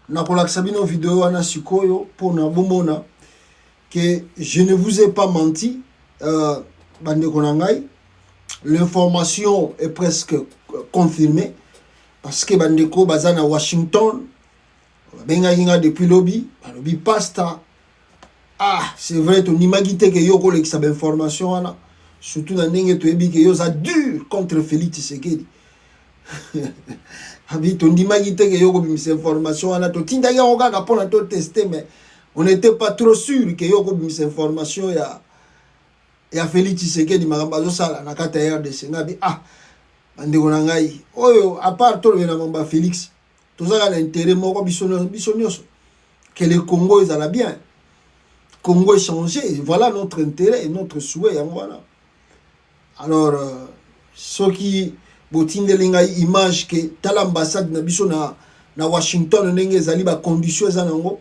nakola sabino vidéo wana sikoyo pour na bomona que je ne vous ai pas menti bande konangai. L'information est presque confirmée parce que bandeko bazana Washington benga yinga depuis lobby pasta. Ah, c'est vrai ton imagité que yoko le sa information wana surtout na ndenge to ebi que yo ça dur contre Félix Tshisekedi. Abi ton imagité que yoko bimisa information wana to tinda ya okaka pour na to tester mais on n'était pas trop sûr que yoko bimisa information ya Félix Tshisekedi makambazo sala na kata ya RDC ngabi bandeko na ngai oyo à part to le na mamba Félix tozaka na intérêt moko bisonyoso que le Congo ezala bien. Congo est changé, voilà notre intérêt et notre souhait. Voilà. Alors, ceux qui botinde linga image que tal ambassade na biso na Washington ndenge ezali ba conditions ezanango.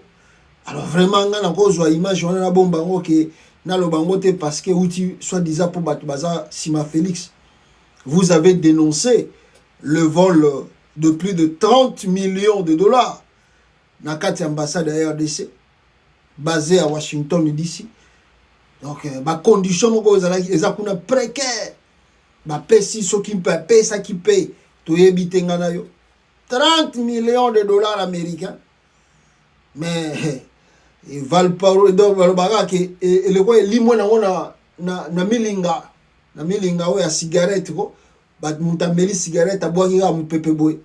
Alors vraiment nga na kozwa image wana na bomba ngo que na lobango te parce que outi soi-disant pour batu baza Sima Félix. Vous avez dénoncé le vol de plus de 30 millions de dollars na kati ambassade ya RDC. Basé à Washington d'ici. Donc, ma condition est précaire. Ma pesi so qui peut payer ça qui paye. Tu habite ngana yo. 30 millions de dollars américains. Mais ils valent pas donc baga que le quoi limo na milinga. Na milinga o ya cigarette ko. Ba mutambeli cigarette aboki ga mpepe boy.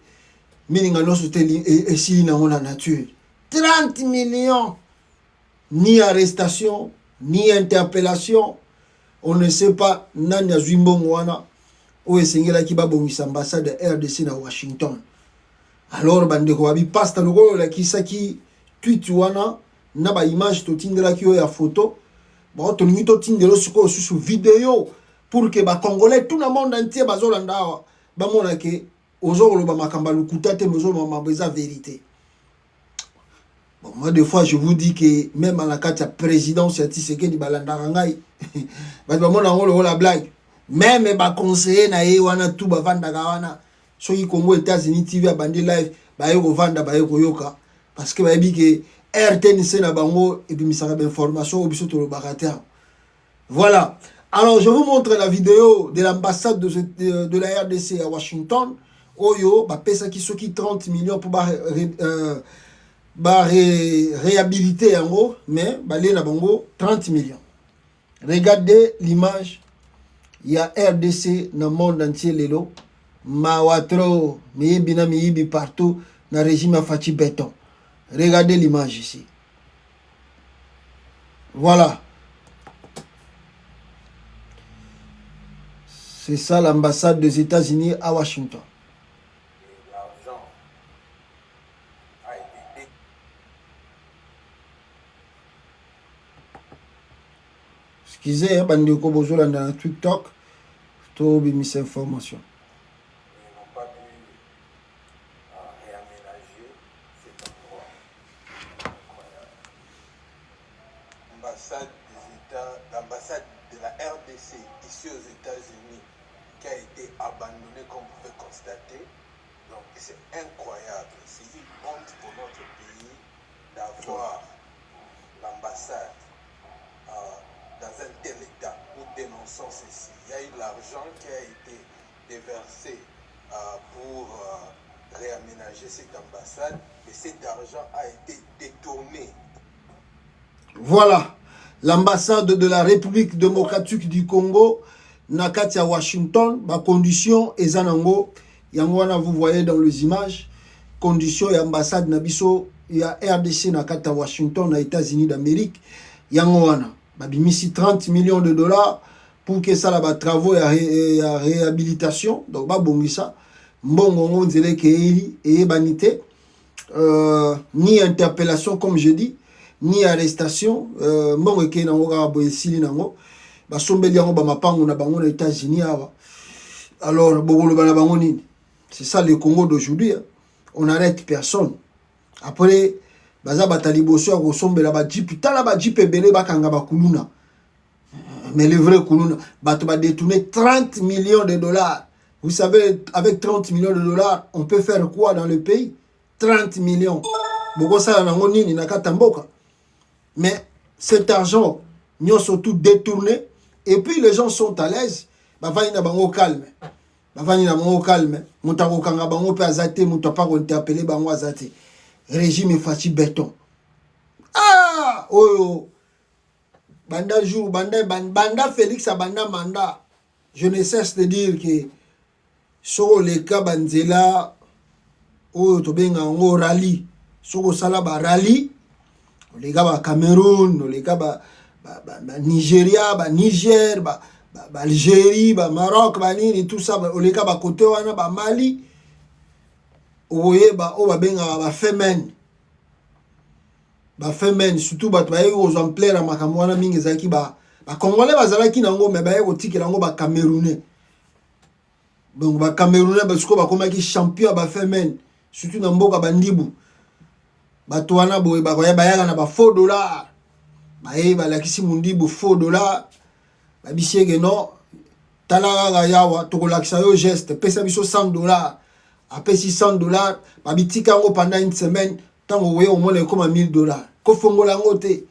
Milinga no so te et si na ngona nature. 30 millions. Ni arrestation, ni interpellation. On ne sait pas nani Zwimbongo wana ou esengela ki ba bongisa ambassade RDC na Washington. Alors bandeko abi pasta logo la kisaki tweet wana na ba image to tindela ki ya photo. Bon to ngi to tindelo suko susu vidéo pour que ba congolais tout le monde entier bazolanda ba mona ke ozolo ba makamba lukuta te mozolo mabeza vérité. Bon, moi, des fois, je vous dis que même à la carte de présidence, il y a Tshisekedi Balandarangai. La blague. Même les conseillers, na wana tout bavanda gawana. So yi Congo États-Unis TV a bandé live, ba yo vanda ba yo yoka parce que ba bi que RTNC na bango et puis misaka d'information au biso to le barater. Voilà. Alors, je vous montre la vidéo de l'ambassade de la RDC à Washington. Oyo, ba pesa ki soki 30 millions pour réhabiliter en gros, mais balé na bango 30 millions. Regardez l'image. Il y a RDC dans le monde entier lelo. Mawatro, miyibi partout dans le régime Fachi Béton. Regardez l'image ici. Voilà. C'est ça l'ambassade des États-Unis à Washington. Excusez, bandeko bozola na TikTok, to bimis information. Ils n'ont pas pu réaménager cet endroit. L'ambassade de la RDC ici aux États-Unis qui a été abandonnée comme vous pouvez constater. Donc c'est incroyable. C'est une honte pour notre pays d'avoir l'ambassade dans un tel état. Nous dénonçons ceci. Il y a eu l'argent qui a été déversé pour réaménager cette ambassade, mais cet argent a été détourné. Voilà, l'ambassade de la République démocratique du Congo, Nakatia Washington, ma condition est zanango. Yangwana, vous voyez dans les images, condition et ambassade Nabiso, il y a RDC Nakatia Washington, aux États-Unis d'Amérique, Yangwana. Babimisi 30 millions de dollars pour que ça là travaux et réhabilitation donc ba bongisa mbongo ngonzele ke et banité ni interpellation comme je dis ni arrestation mbongo ke nango ka boyesili nango ba sombeli yango ba mapango na bango na États-Unis ava. Alors bogolo bana bango nini, c'est ça le Congo d'aujourd'hui, hein. On n'arrête personne. Après baza bataliboso ya kosombela ba jeep tala ba jeep ebele bakanga ba kuluna. Mais le vrai kuluna bato ba détourner 30 millions de dollars. Vous savez, avec 30 millions de dollars, on peut faire quoi dans le pays? 30 millions. boko sala nango nini na kata mboka. Mais cet argent nous surtout détourné et puis les gens sont à l'aise. Bavani na bango calme. Bavani na bango calme. Mutako kanga bango pe azate mutapa ko interpeller bango azate. Régime faci béton. Ah oh banda jour banda Félix a banda mandat. Je ne cesse de dire que sur les cas banzela oh to benga ngo rallye. Sur sala ba rallye les gars ba Cameroun, les gars ba Nigeria, ba Niger, ba Algérie, ba Maroc, ba nini tout ça, les gars ba côté wana ba Mali. Oye ba o ba benga ba femen. Ba femen surtout ba ba yo aux ampleur makambo wana mingi zaki ba congolais bazalaki nango mais ba yo tikela ngo ba camerounais. Donc ba camerounais ba siko ba komaki champion ba femen surtout na mboka bandibu. Bato wana boye bayaka na ba faux dollar. Ba lakisi mundibu faux dollar. Ba bisiege non talaka yawa tokolakisa yo geste pesa biso $100. Après $600 ba bitika ngo pendant une semaine tango we au moins comme $1000. Ko fongola ngo te.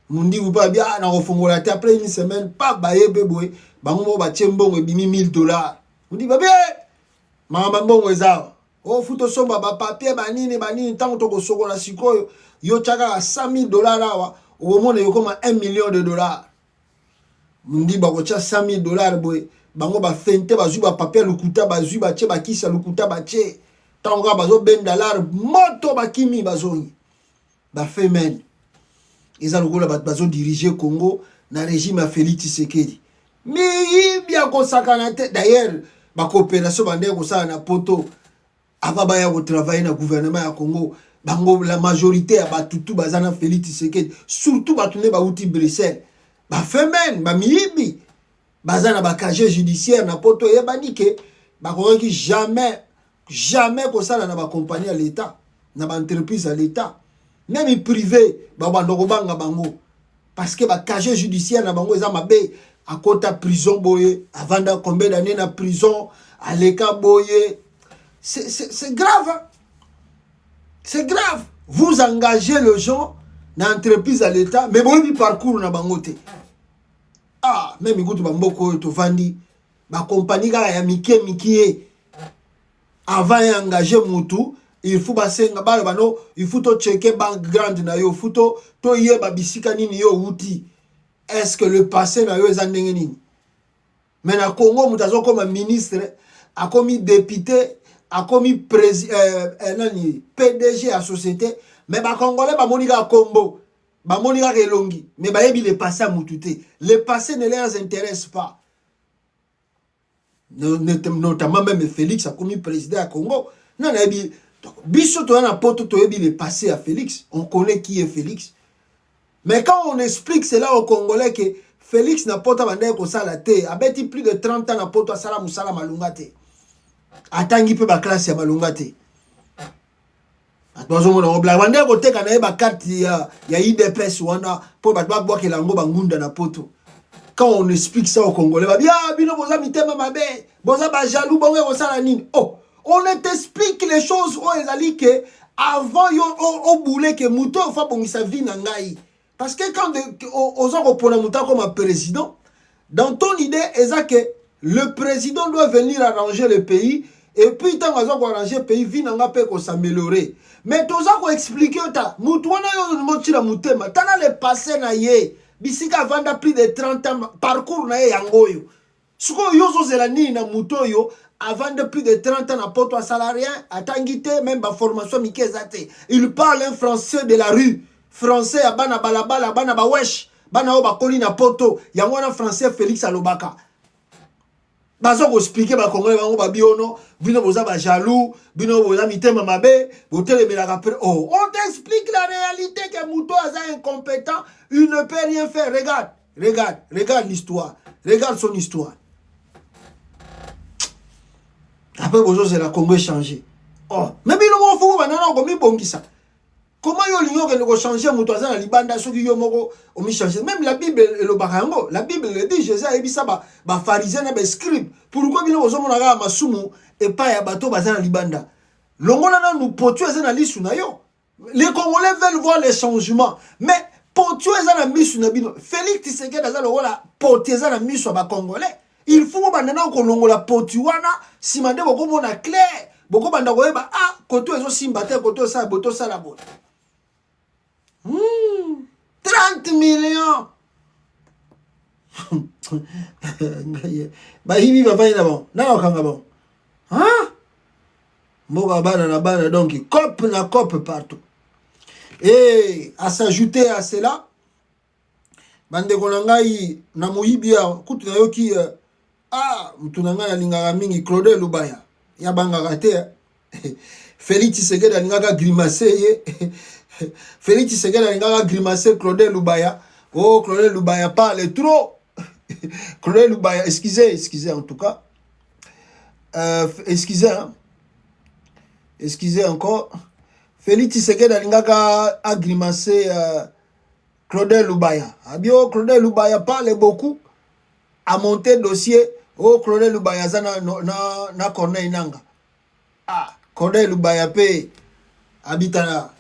Mundibu pa bia na ko fongola te après une semaine pa ba yebe boye bango ba tiembongo ebimi $1000. Mundi ba bien mama mbongo ezao. Oh futo somba ba papier banini tango toko sokola sikoyo yo chaka $100,000 awa au monde yo koma $1 million. Mundi ba ko cha $100,000 boy bango ba fente ba zu ba papier lukuta ba zu ba che ba kisa lukuta ba che tango ba zo $20 moto ba kimi ba zoni ba femen eza lokola ba zo diriger Congo na régime ya Félix Tshisekedi mais bien ko sakana te d'ailleurs ba coopération bande ko sa na poto avant baya ko travailler na gouvernement ya Congo bango la majorité ya batutu bazana Félix Tshisekedi surtout batune ba uti Bruxelles ba femen ba miyibi bazana ba casier judiciaire na poto yebani ke ba ko ki jamais ko sala na ba compagnie à l'état na ba entreprise à l'état même privé ba bandoko banga bango parce que ba casier judiciaire na bango eza mabe à kota prison boye avant combien d'années na prison à l'état boye. C'est grave. Hein? C'est grave. Vous engagez le gens dans l'entreprise à l'état, mais bon, il parcours na bangote. Ah, même écoute, bamboko, to vandi, ma compagnie ya mikie. Avant d'engager Moutou, il faut passer bano, il faut to checker background na yo, il faut to yé babisika nini yo outi. Est-ce que le passé na yo ezandenge nini? Mais na Congo, moutazo comme ministre, a commis député, a commis PDG à société, mais ba Congolais ba monika combo, ba monika elongi, mais ba yebi le passé à Moutouté. Le passé ne les intéresse pas. Notamment même Félix a commis président à Congo. Non, yebi biso to na poto to yebi le passé à Félix. On connaît qui est Félix. Mais quand on explique cela aux Congolais que Félix n'a pas bandé ko sala te, abeti plus de 30 ans na poto sala musala malunga te. Atangi pe ba classe ya balunga te. Atwazo mona obla wande ko teka na ba carte ya IDPS wana po ba bwa ke lango bangunda na poto. Quand on explique ça aux Congolais, ba bien bino boza mitema mabe, boza ba jaloux bongo ko sala nini. Oh, on t'explique les choses o ezali que avant yo o boulé que muto fa bongisa vie na ngai. Parce que quand aux gens reprenent muta comme un président, dans ton idée est que le président doit venir arranger le pays et puis tant qu'on va arranger le pays vient n'a pas s'améliorer. Mais tout ça qu'on explique ta mutwana yo motila mutema tana le passé na ye bisika vanda plus de 30 ans parcours na ye yangoyo. Suko yo zo zelani na mutoyo avant de plus de 30 ans na poto salarié atangité même ba formation mikezate. Il parle un français de la rue. Français à bana balabala bana ba wesh bana o ba koli na poto yangwana français Félix Alobaka. Bazo ko expliquer ba Congolais bango ba biono bino boza ba jaloux bino boza mitema mabe botele melaka après. Oh, on t'explique la réalité que Mouto est incompétent, il ne peut rien faire. Regarde l'histoire. Regarde son histoire. Après bozo c'est la Congo changé. Oh, mais bino mo fou banana ko mi bongisa. Comment yo que changer Mouto na libanda soki yo moko o mi changer. Même la Bible le barango, la Bible le dit Jésus a ebisa ba pharisien na ba scribe. Pourquoi bino bozo mona ga masumu et pas ya bato bazana libanda. Longola na nous potu ezana lisu na yo. Les Congolais veulent voir les changements. Mais Potio est la mise sur Nabino. Félix Tshisekedi a le rôle Potio est la mise sur les Congolais. Il faut maintenant qu'on la Potiwana, si mande beaucoup mon clair, beaucoup banda koyeba ah koto ezo simbate koto sa boto sa la bote. 30 millions. Bah hivi va pas bon. Na okanga bon. Hein? Mboga bana na bana donc cop na cop partout. Et à s'ajouter à cela, bande konangai na moyibia kutu na yoki ah mtunanga na lingaka mingi Claude Lubaya ya bangaka te. Félix Tshisekedi alingaka grimacer ye. Félix Tshisekedi alingaka grimacer Claude Lubaya. Oh Claude Lubaya parle trop. Claude Lubaya, excusez en tout cas. Excusez encore. Félix Tshisekedi alingaka agrimacer Claude Lubaya. Abio Claude Lubaya parle beaucoup. A monter dossier. Oh Claude Lubaya zana na Corneille Nanga. Ah Claude Lubaya pe habitana.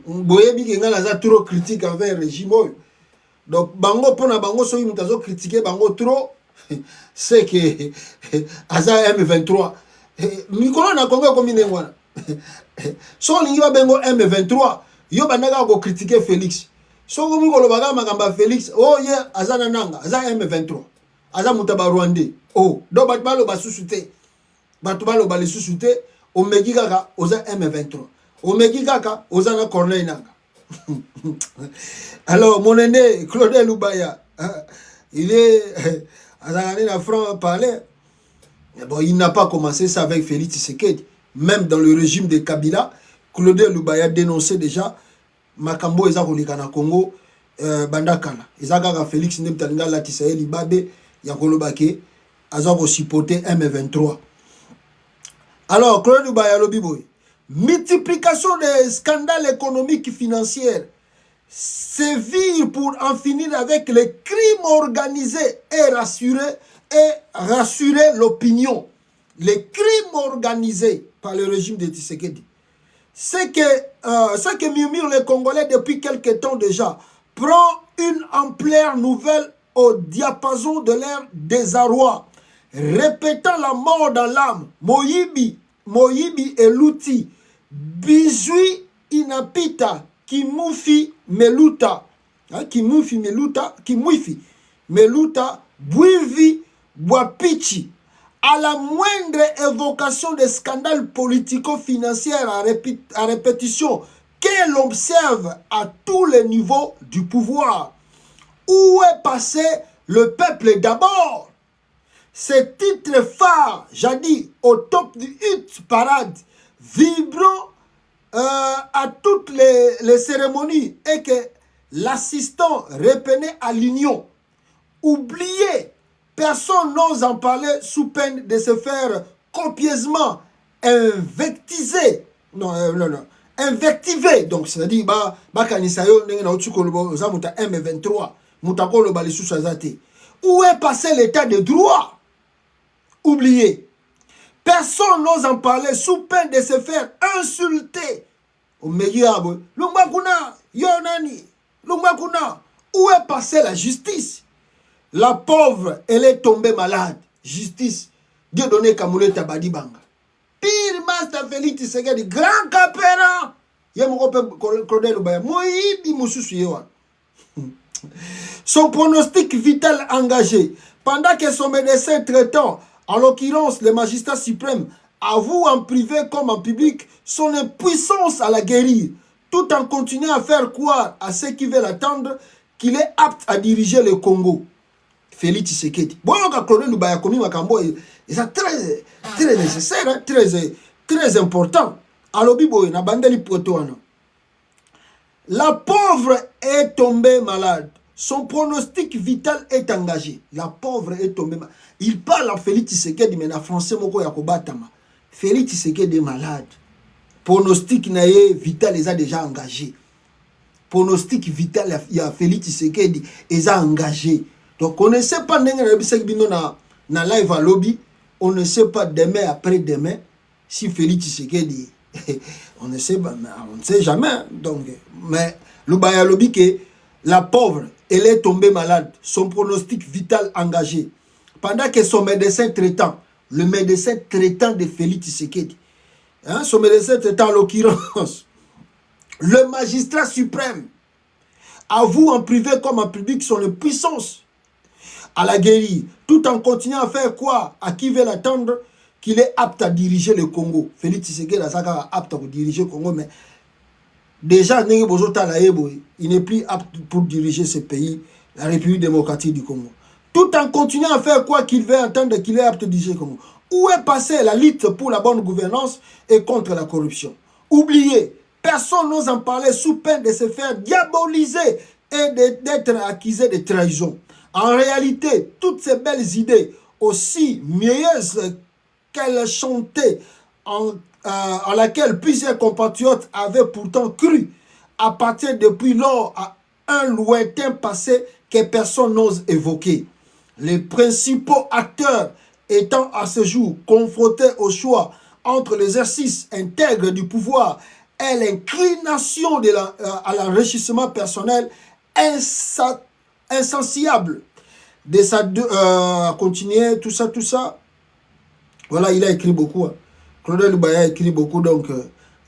Boyebi kenga la za trop critique envers le régime. Donc bango pona bango so imutazo critiquer bango trop. C'est que Aza M23 Nicolas na Congo comme ngwana. So lingi ba bengo M23 yo bandaka ko critiquer Félix. So ko mikolo baga makamba Félix oh yeah Aza nanga Aza M23 Aza mutaba Rwandais oh do bat balo basusute batu balo bali susute o meki kaka oza M23 o meki kaka oza na Corneille Nanga. Alors mon aîné Claude Lubaya il est à franc parler. Bon, il n'a pas commencé ça avec Félix Tshisekedi. Même dans le régime de Kabila, Claude Lubaya dénonçait déjà Makambo eza kolika na Congo bandakala. Ezaka Félix Ndemtalinga la Tisaeli Babe ya kolobake aza ko supporter M23. Alors Claude Lubaya lobiboy, multiplication des scandales économiques et financiers, sévir pour en finir avec les crimes organisés et rassurer l'opinion. Les crimes organisés par le régime de Tshisekedi. Ce que murmurent les Congolais depuis quelque temps déjà prend une ampleur nouvelle au diapason de leur désarroi. Répétant la mort dans l'âme, Moyibi et Louti, Bizui inapita, Kimufi Meluta, Kimufi Meluta, Bouivi, Boapichi, à la moindre évocation des scandales politico-financiers à répétition qu'elle observe à tous les niveaux du pouvoir. Où est passé le peuple d'abord? Ces titres phares, jadis au top du hit parade, vibrant à toutes les cérémonies et que l'assistant répénait à l'union. Oublié, personne n'ose en parler sous peine de se faire copieusement invectiver. Invectiver. Donc, c'est-à-dire, M23, où est passé l'état de droit? Oublié. Personne n'ose en parler sous peine de se faire insulter. Où est passée la justice? La pauvre, elle est tombée malade. Justice. Dieu donné Kamoulé Tabadi Banga. Pire Master Félix Tshisekedi, grand capéran. Son pronostic vital engagé. Pendant que son médecin traitant, en l'occurrence le magistrat suprême, avoue en privé comme en public son impuissance à la guérir, tout en continuant à faire croire à ceux qui veulent attendre qu'il est apte à diriger le Congo. Félix Tshisekedi. Bon, Claude Lubaya komi makambo est très nécessaire, très important. Alobibo na bandeli protoana. La pauvre est tombée malade. Son pronostic vital est engagé. La pauvre est tombée malade. Il parle à Félix Tshisekedi, mais en français, moko ya kobatama. Félix Tshisekedi est malade. Pronostic nae vital les a déjà engagé. Pronostic vital ya Félix Tshisekedi est engagé. Donc on ne sait pas na live à lobby, on ne sait pas demain après demain si Félix Tshisekedi On ne sait, on ne sait jamais. Donc, mais Lubaya Lobi que la pauvre, elle est tombée malade, son pronostic vital engagé. Pendant que son médecin traitant, le médecin traitant de Félix Tshisekedi, hein, son médecin traitant en l'occurrence, le magistrat suprême, avoue en privé comme en public son puissance à la guérir, tout en continuant à faire quoi? À qui veut l'attendre qu'il est apte à diriger le Congo. Félix Tshisekedi est apte à diriger le Congo, mais déjà, il n'est plus apte pour diriger ce pays, la République démocratique du Congo. Tout en continuant à faire quoi qu'il veut entendre qu'il est apte à diriger le Congo. Où est passée la lutte pour la bonne gouvernance et contre la corruption? Oubliez, personne n'ose en parler sous peine de se faire diaboliser et d'être accusé de trahison. En réalité, toutes ces belles idées, aussi meilleures qu'elles chantaient, à laquelle plusieurs compatriotes avaient pourtant cru, appartiennent depuis lors à un lointain passé que personne n'ose évoquer. Les principaux acteurs étant à ce jour confrontés au choix entre l'exercice intègre du pouvoir et l'inclination à l'enrichissement personnel insatiable de sa continuer tout ça. Voilà, il a écrit beaucoup. Hein. Claude Lubaya a écrit beaucoup, donc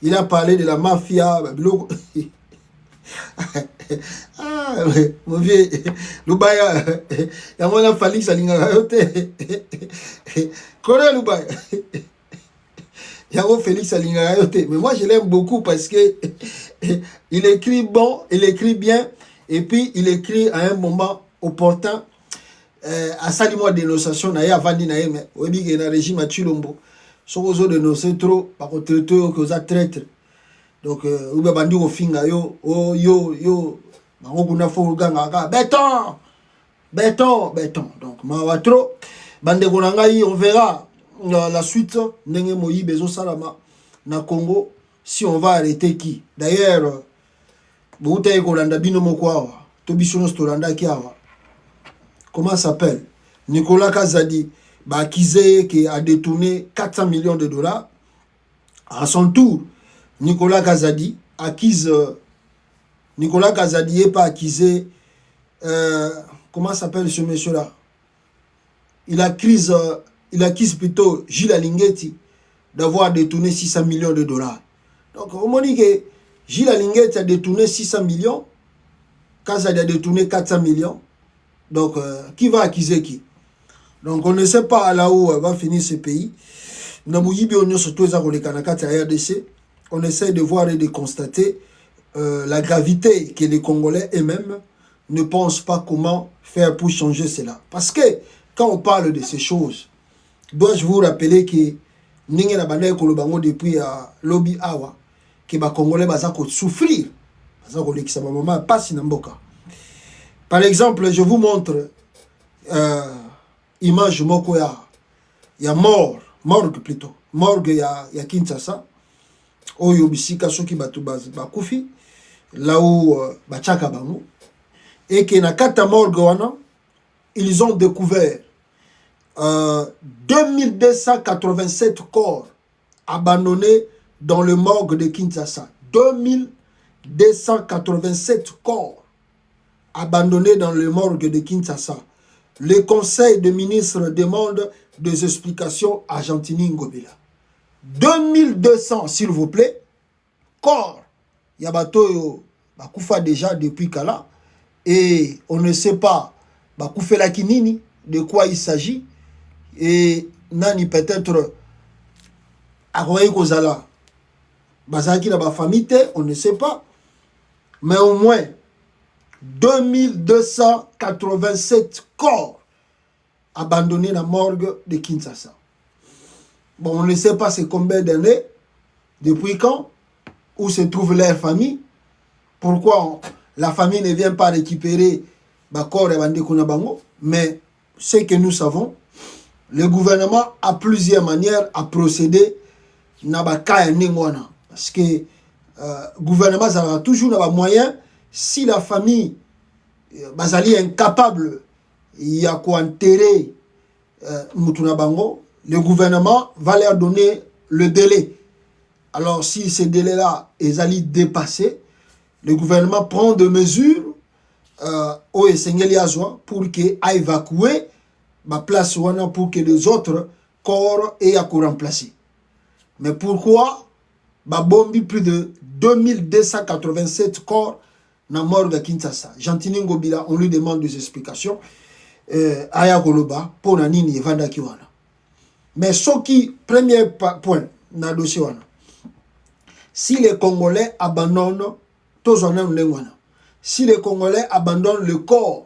il a parlé de la mafia. Ah, mon vieux, Lubaya, il y a mon Félix Alingayote. Claude Lubaya, il y a mon Félix Alingayote. Mais moi, je l'aime beaucoup parce que il écrit bon, il écrit bien, et puis il écrit à un moment opportun. À ça, moi, dénonciation, na ya vandi na yeme, obi ke na régime à Chilombo. So ozo dénoncer trop, par contre, traité que oza traître. Donc, oube bandi au finga yo, oh yo, bango kuna fo ganga ka, béton. Donc, ma wa trop, bande konangai, on verra la suite, ndenge moyi bezo salama, na Congo, si on va arrêter qui. D'ailleurs, bouta e kolanda bino mokwa, to bisono stolanda ki awa. Comment s'appelle? Nicolas Kazadi, qui a détourné 400 millions de dollars. À son tour, Nicolas Kazadi n'est pas accusé. Comment s'appelle ce monsieur-là? Il accuse plutôt Gilles Alinguetti d'avoir détourné 600 millions de dollars. Donc, on m'a dit que Gilles Alinguetti a détourné 600 millions, Kazadi a détourné 400 millions. Donc, qui va accuser qui? Donc, on ne sait pas là où va finir ce pays. On essaie de voir et de constater la gravité que les Congolais eux-mêmes ne pensent pas comment faire pour changer cela. Parce que, quand on parle de ces choses, dois-je vous rappeler que depuis Lobby Awa, que les Congolais vont souffrir. Par exemple, je vous montre image moko ya morgue plutôt. Morgue ya Kinshasa. Oyo bisika soki batu bakufi là où bachaka bango. Et que na kata morgue wana, ils ont découvert 2287 corps abandonnés dans le morgue de Kinshasa. 2287 corps abandonné dans le morgue de Kinshasa. Le conseil des ministres demande des explications à Gentini Ngobila. 2200, s'il vous plaît, corps. Yabato Bakoufa déjà depuis Kala. Et on ne sait pas Bakoufela Kinini, de quoi il s'agit. Et Nani peut-être Aroye Kozala. Bazaki na ba famille, on ne sait pas. Mais au moins 2287 corps abandonnés dans la morgue de Kinshasa. Bon, on ne sait pas c'est combien d'années, depuis quand, où se trouve leur famille, pourquoi la famille ne vient pas récupérer les corps et les bango, mais ce que nous savons, le gouvernement a plusieurs manières à procéder dans le cas de parce que le gouvernement a toujours des moyens. Si la famille est incapable de enterrer Moutouna Bango, le gouvernement va leur donner le délai Alors, si ces délais-là ils allaient dépasser, le gouvernement prend des mesures au pour qu'il a évacué ma place pour que les autres corps aient à remplacer. Mais pourquoi bombi plus de 2287 corps na morgue à Kinshasa? Gentini Ngobila, on lui demande des explications. Aya Goloba, pour Nanini et Vanda Kiwana. Mais ce qui, premier point, na dossier wana. Si les Congolais abandonnent, si les Congolais abandonnent le corps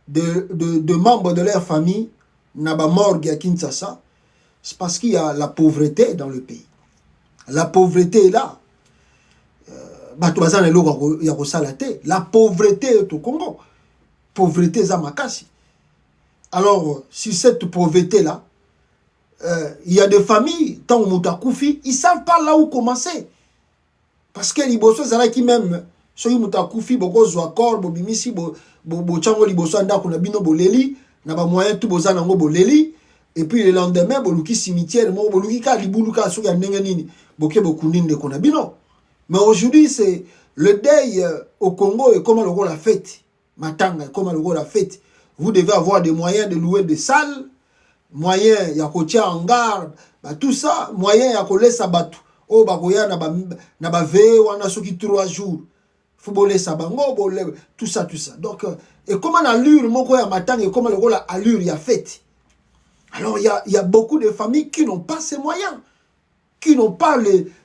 de membres de leur famille, na ba morgue à Kinshasa, c'est parce qu'il y a la pauvreté dans le pays. La pauvreté est là. La pauvreté est au Congo. Pauvreté est à Makassi. Alors, sur cette pauvreté-là, il y a des familles, tant que Moutakufi, ils ne savent pas là où commencer. Parce que les bossos, c'est là qui même, ceux qui Moutakufi, beaucoup zoakor, bobimisi, bochango liboso anda kuna bino boleli, na ba moyen tout bozana ngo boleli, et puis le lendemain, boluki cimetière, boluki ka libuluka soki ndenge nini, boke bokundinde kuna bino. Mais aujourd'hui, c'est le deuil au Congo est comme le rôle la fête. Matanga, comme le rôle la fête. Vous devez avoir des moyens de louer des salles, moyens, il y a kotia en garde, bah, tout ça, moyens, il y a ko laisser battu. Oh, bah, koya na ba ve, wana soki 3 jours. Footballer ça, bango, tout ça, tout ça. Donc, et comment l'allure, mon koya matanga, et comment le rôle la allure, il y a fête. Alors, il y a beaucoup de familles qui n'ont pas ces moyens, qui n'ont pas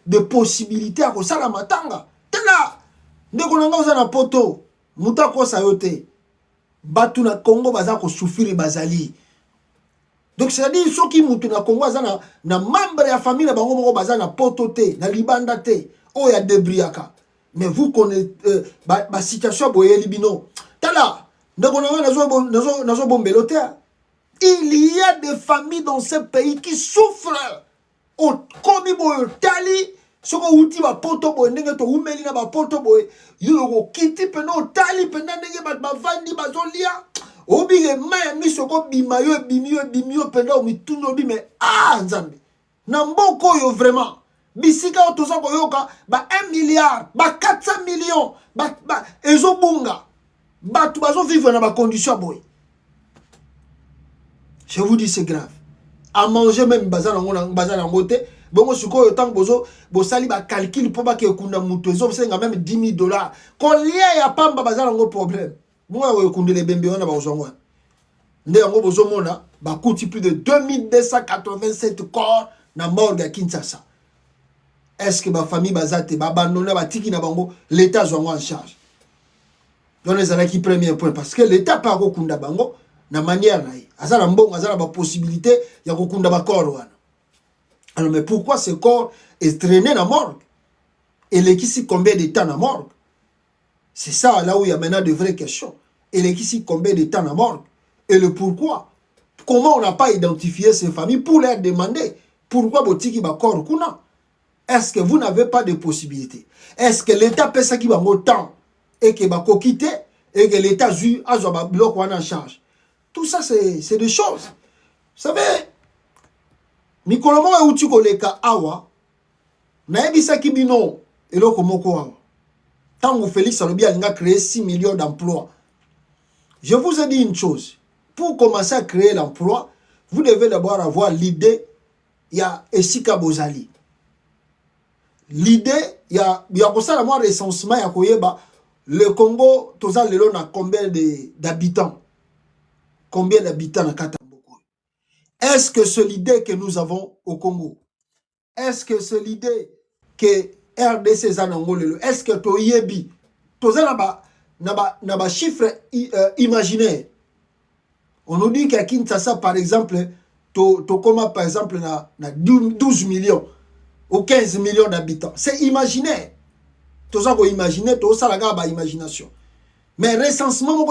de possibilités à ça la matanga. T'es là, dès qu'on a un poto, muta ko sayote, batu na Congo baza ko souffrir bazali. Donc c'est-à-dire ceux qui mutu na Congo baza na membre ya famille na bango moko baza na poto te, na libanda te, o ya debriaka. Mais vous connaissez ba situation boye libino. T'es là, dès qu'on a nazo bombelote. Il y a des familles dans ce pays qui souffrent. Comme ils tali, ce qu'on uti ba poto boy, ndenge to umeli na ba poto boy, yo kiti peno tali pena ndenge ba vandi ba zolia. Obi ge maya miso ko bimayo bimio pena o mituno bi me nzambe. Na mboko yo vraiment. Bisika o toza ko yoka ba 1 milliard, ba 400 millions, ba ezo bunga. Ba tu bazo vivre na ba condition boy. Je vous dis, c'est grave. À manger même, bazar en côté. Bon, ce qu'on tant bozo, bosali ba calcul pour pas que kunda mutezo, c'est même $10,000. Quand il y a pas bazar en problème. Moi, on kunde les bembe on a bazongwa. Ndé en bozo mona, ba coûte plus de 2287 corps na morgue à Kinshasa. Est-ce que ma famille bazate ba abandonner ba tiki na bango, l'état zongo en charge. Donc les ala qui premier point parce que l'état pas ko kunda bango. Na manière na azala mbongo azala ba possibilité ya kokunda ba corps wana. Alors mais pourquoi ce corps est traîné dans morgue? Et les qui combien de temps dans morgue? C'est ça là où il y a maintenant de vraies questions. Et les qui combien de temps dans morgue? Et le pourquoi? Comment on n'a pas identifié ces familles pour leur demander pourquoi botiki ba corps kuna? Est-ce que vous n'avez pas de possibilité? Est-ce que l'État paie ça qui va autant et que ba kokite et que l'État ju a ba bloc wana en charge? Tout ça, c'est des choses. Vous savez, Mikolomo et Uchikoleka Awa, Naebisa Kibino, et l'autre Moko Awa. Tant que Félix Alobi a créé 6 millions d'emplois. Je vous ai dit une chose. Pour commencer à créer l'emploi, vous devez d'abord avoir l'idée, il y a Esika Bozali. L'idée, il y a pour ça, la recensement, il y a Koyeba, le Congo, tout ça, le a combien d'habitants? Combien d'habitants dans Katamboko? Est-ce que c'est l'idée que nous avons au Congo? Est-ce que c'est l'idée que RDC Zanangolelo? Est-ce que Toyebi? Toza n'a pas chiffre imaginaire. On nous dit qu'à Kinshasa, par exemple, Tokoma, par exemple, na 12 millions ou 15 millions d'habitants. C'est imaginaire. Toza ko imaginer, Toza la gaba imagination. Mais recensement,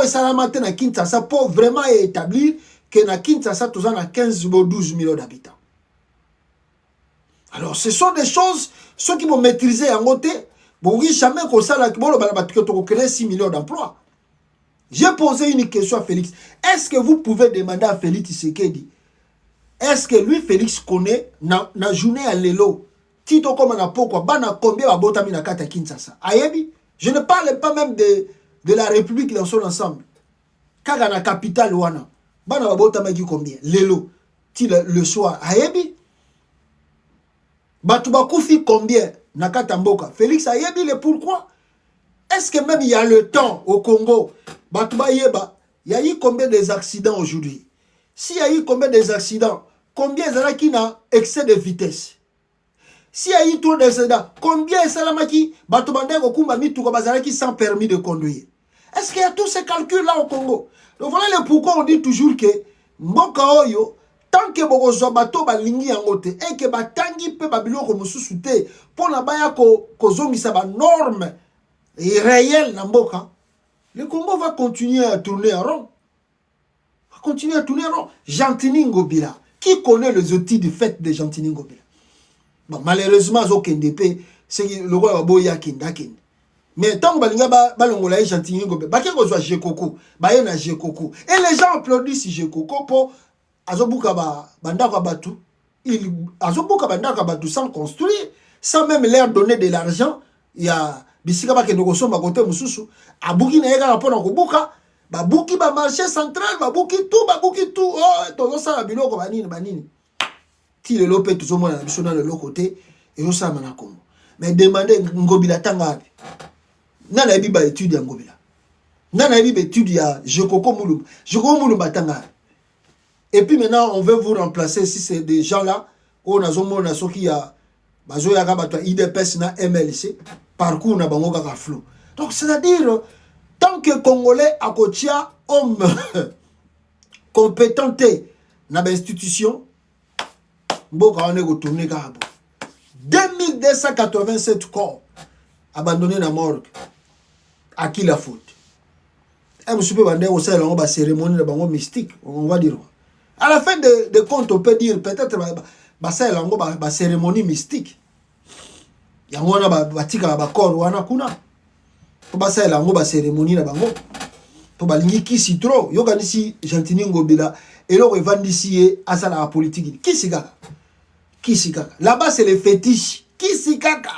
na Kinshasa pour vraiment établir que na Kinshasa, tout ça na 15 ou 12 millions d'habitants. Alors, ce sont des choses, ceux qui vont maîtriser en côté, bon, jamais comme ça, créer 6 millions d'emplois. J'ai posé une question à Félix. Est-ce que vous pouvez demander à Félix Tshisekedi, est-ce que lui, Félix, connaît, na journée à l'élo, Tito comme na pokwa bana combien ba botami na kata Kinshasa. Ayebi, je ne parle pas même de la République dans son ensemble. Kaga na capitale wana. Bana ba botami ki combien? Lelo ti le soir. Ayebi. Batu ba kufi combien na kata mboka? Félix ayebi le pourquoi? Est-ce que même il y a le temps au Congo? Batu ba yeba, il y a eu combien des accidents aujourd'hui? S'il y a eu combien des accidents, combien il y a qui n'a excès de vitesse? S'il y a eu trop d'accidents, combien il y a qui sans permis de conduire? Est-ce qu'il y a tous ces calculs-là au Congo? Donc voilà le pourquoi on dit toujours que Mboka Oyo, tant que Bogozo Bato Balingi Yangote, et que Batangi Pe Babiloko Mususute, pour la Baya Kozongi Saba norme réelle na Mboka, le Congo va continuer à tourner en rond. Va continuer à tourner en rond. Gentini Ngobila. Qui connaît les outils du fait de Gentini Ngobila? Bon, malheureusement, Zokendepe, c'est le roi Boya Kindakin. Mais tant que Balinga Balongola Gentini Ngobila, Baké Kozwa Jekoko, Bayena Jekoko. Et les gens applaudissent Jekoko pour Azobuka Bandaka Batu. Azobuka Bandaka Batu sans construire, sans même leur donner de l'argent. Il y a Bisika Bakendokoso Bakote Mususu. Abuki na yega rapona Kobuka. Babuki ba marché central, babuki tout. Oh, tout ça, biloko banini. Ti le lopé tout le monde dans le côté et on ça mana Congo. Mais demandez Ngobila tanga. Nana yebi ba étude ya Ngobila. Nana yebi ba étude ya Jekoko Mulumba. Jekoko Mulumba tanga. Et puis maintenant on veut vous remplacer si c'est des gens là on a zomona soki ya bazo ya kabatwa IDPS na MLC parcours na bango kaka flou. Donc c'est-à-dire tant que Congolais à Kotia homme compétenté dans l'institution, Mboka on est retourné Gabo. 2287 corps abandonnés dans la morgue. À qui la faute? Et M. Bandé, on sait la cérémonie de mystique, on va dire. À la fin de compte, on peut dire peut-être c'est la cérémonie mystique. Il y a un corps ou un kuna. Pour ça la cérémonie na bango. Pour balingi qui citro, yo ganisi Gentini Ngobila et là on vend ici à ça la politique. Qui si kaka? Là-bas c'est les fétiches. Qui si kaka?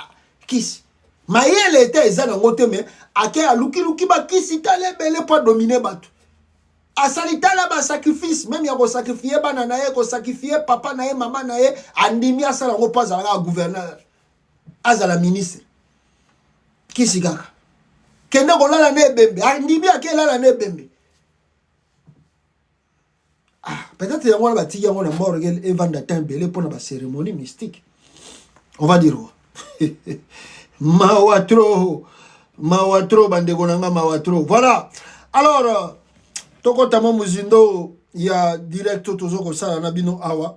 Qui? Mayele était ezana ngote mais ake aluki ba qui si tale bele pas dominer batu. Asalita là ba sacrifice même ya ko sacrifier bana na ye ko sacrifier papa na ye maman na ye andimi asala ngo pas à gouverneur. Azala ministre. Qui si kaka? Kende kolala ne bembe andimi akelala ne bembe. Peut-être yango na bati yango na morgel evanda tembele pour la cérémonie mystique. On va dire mawatro bandeko nanga mawatro. Voilà. Alors toko tamo muzindo ya direct tozoko sala na bino awa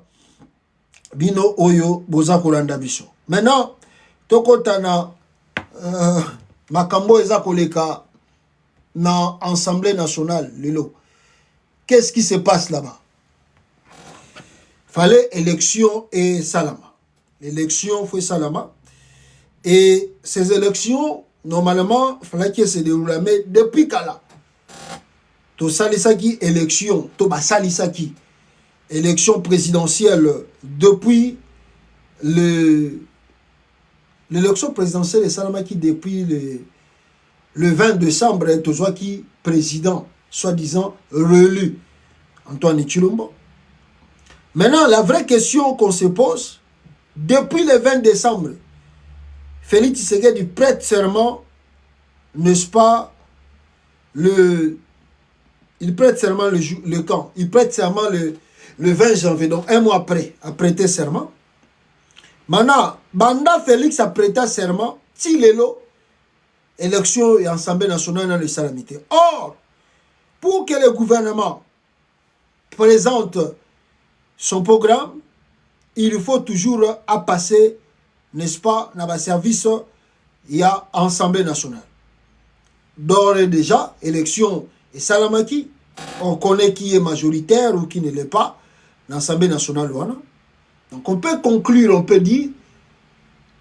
bino oyo boza kolanda biso. Maintenant toko tana makambo eza koleka na Assemblée nationale lelo. Qu'est-ce qui se passe là-bas? Fallait élection et salama. L'élection faut salama. Et ces élections, normalement, il fallait que se déroulent. Mais depuis Kala, to salisaki élection, to basalisaki élection présidentielle depuis l'élection présidentielle de Salamaki depuis le 20 décembre, Tozwaki président, soi-disant réélu, Antoine Tshilombo. Maintenant, la vraie question qu'on se pose, depuis le 20 décembre, Félix Tshisekedi prête serment, n'est-ce pas, il prête serment le camp, il prête serment le 20 janvier, donc un mois après, a prêté serment. Maintenant, Banda Félix a prêté serment, Tilelo, élection et Assemblée nationale dans le Salamité. Or, pour que le gouvernement présente son programme, il faut toujours à passer, n'est-ce pas, dans le service, il y a Assemblée nationale. D'ores et déjà, élection et Salamaki, on connaît qui est majoritaire ou qui ne l'est pas, l'Assemblée nationale. Voilà. Donc on peut conclure, on peut dire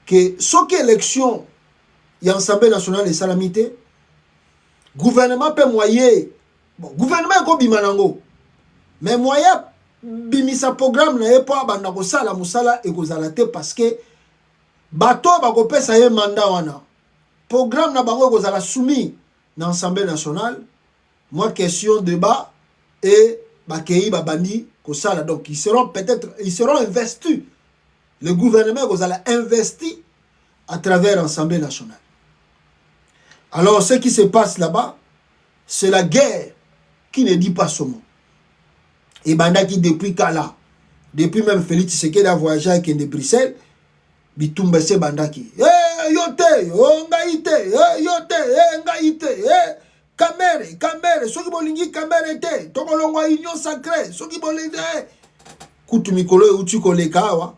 que ce qui est élection et Assemblée nationale et Salamité, gouvernement peut moyen, bon, gouvernement est comme Bimanango, mais moyen bimisa programme na pas banda ko sala musala et ko zalate parce que bato bakopesa ye mandat wana programme na bango kozala soumis na Assemblée nationale moi question débat et bakei babandi kosala donc ils seront investis le gouvernement kozala investi à travers l'Assemblée nationale. Alors ce qui se passe là-bas c'est la guerre qui ne dit pas son nom. Et bandaki depuis Kala, depuis même Félix Tshisekedi a voyagé avec de Bruxelles, bitumba se bandaki. Yote, ngaite, yote, ngaite, kamere, soki bolingi kamere te, tokolongwa union sacrée, soki bolingi kutu mikolo uti koleka awa,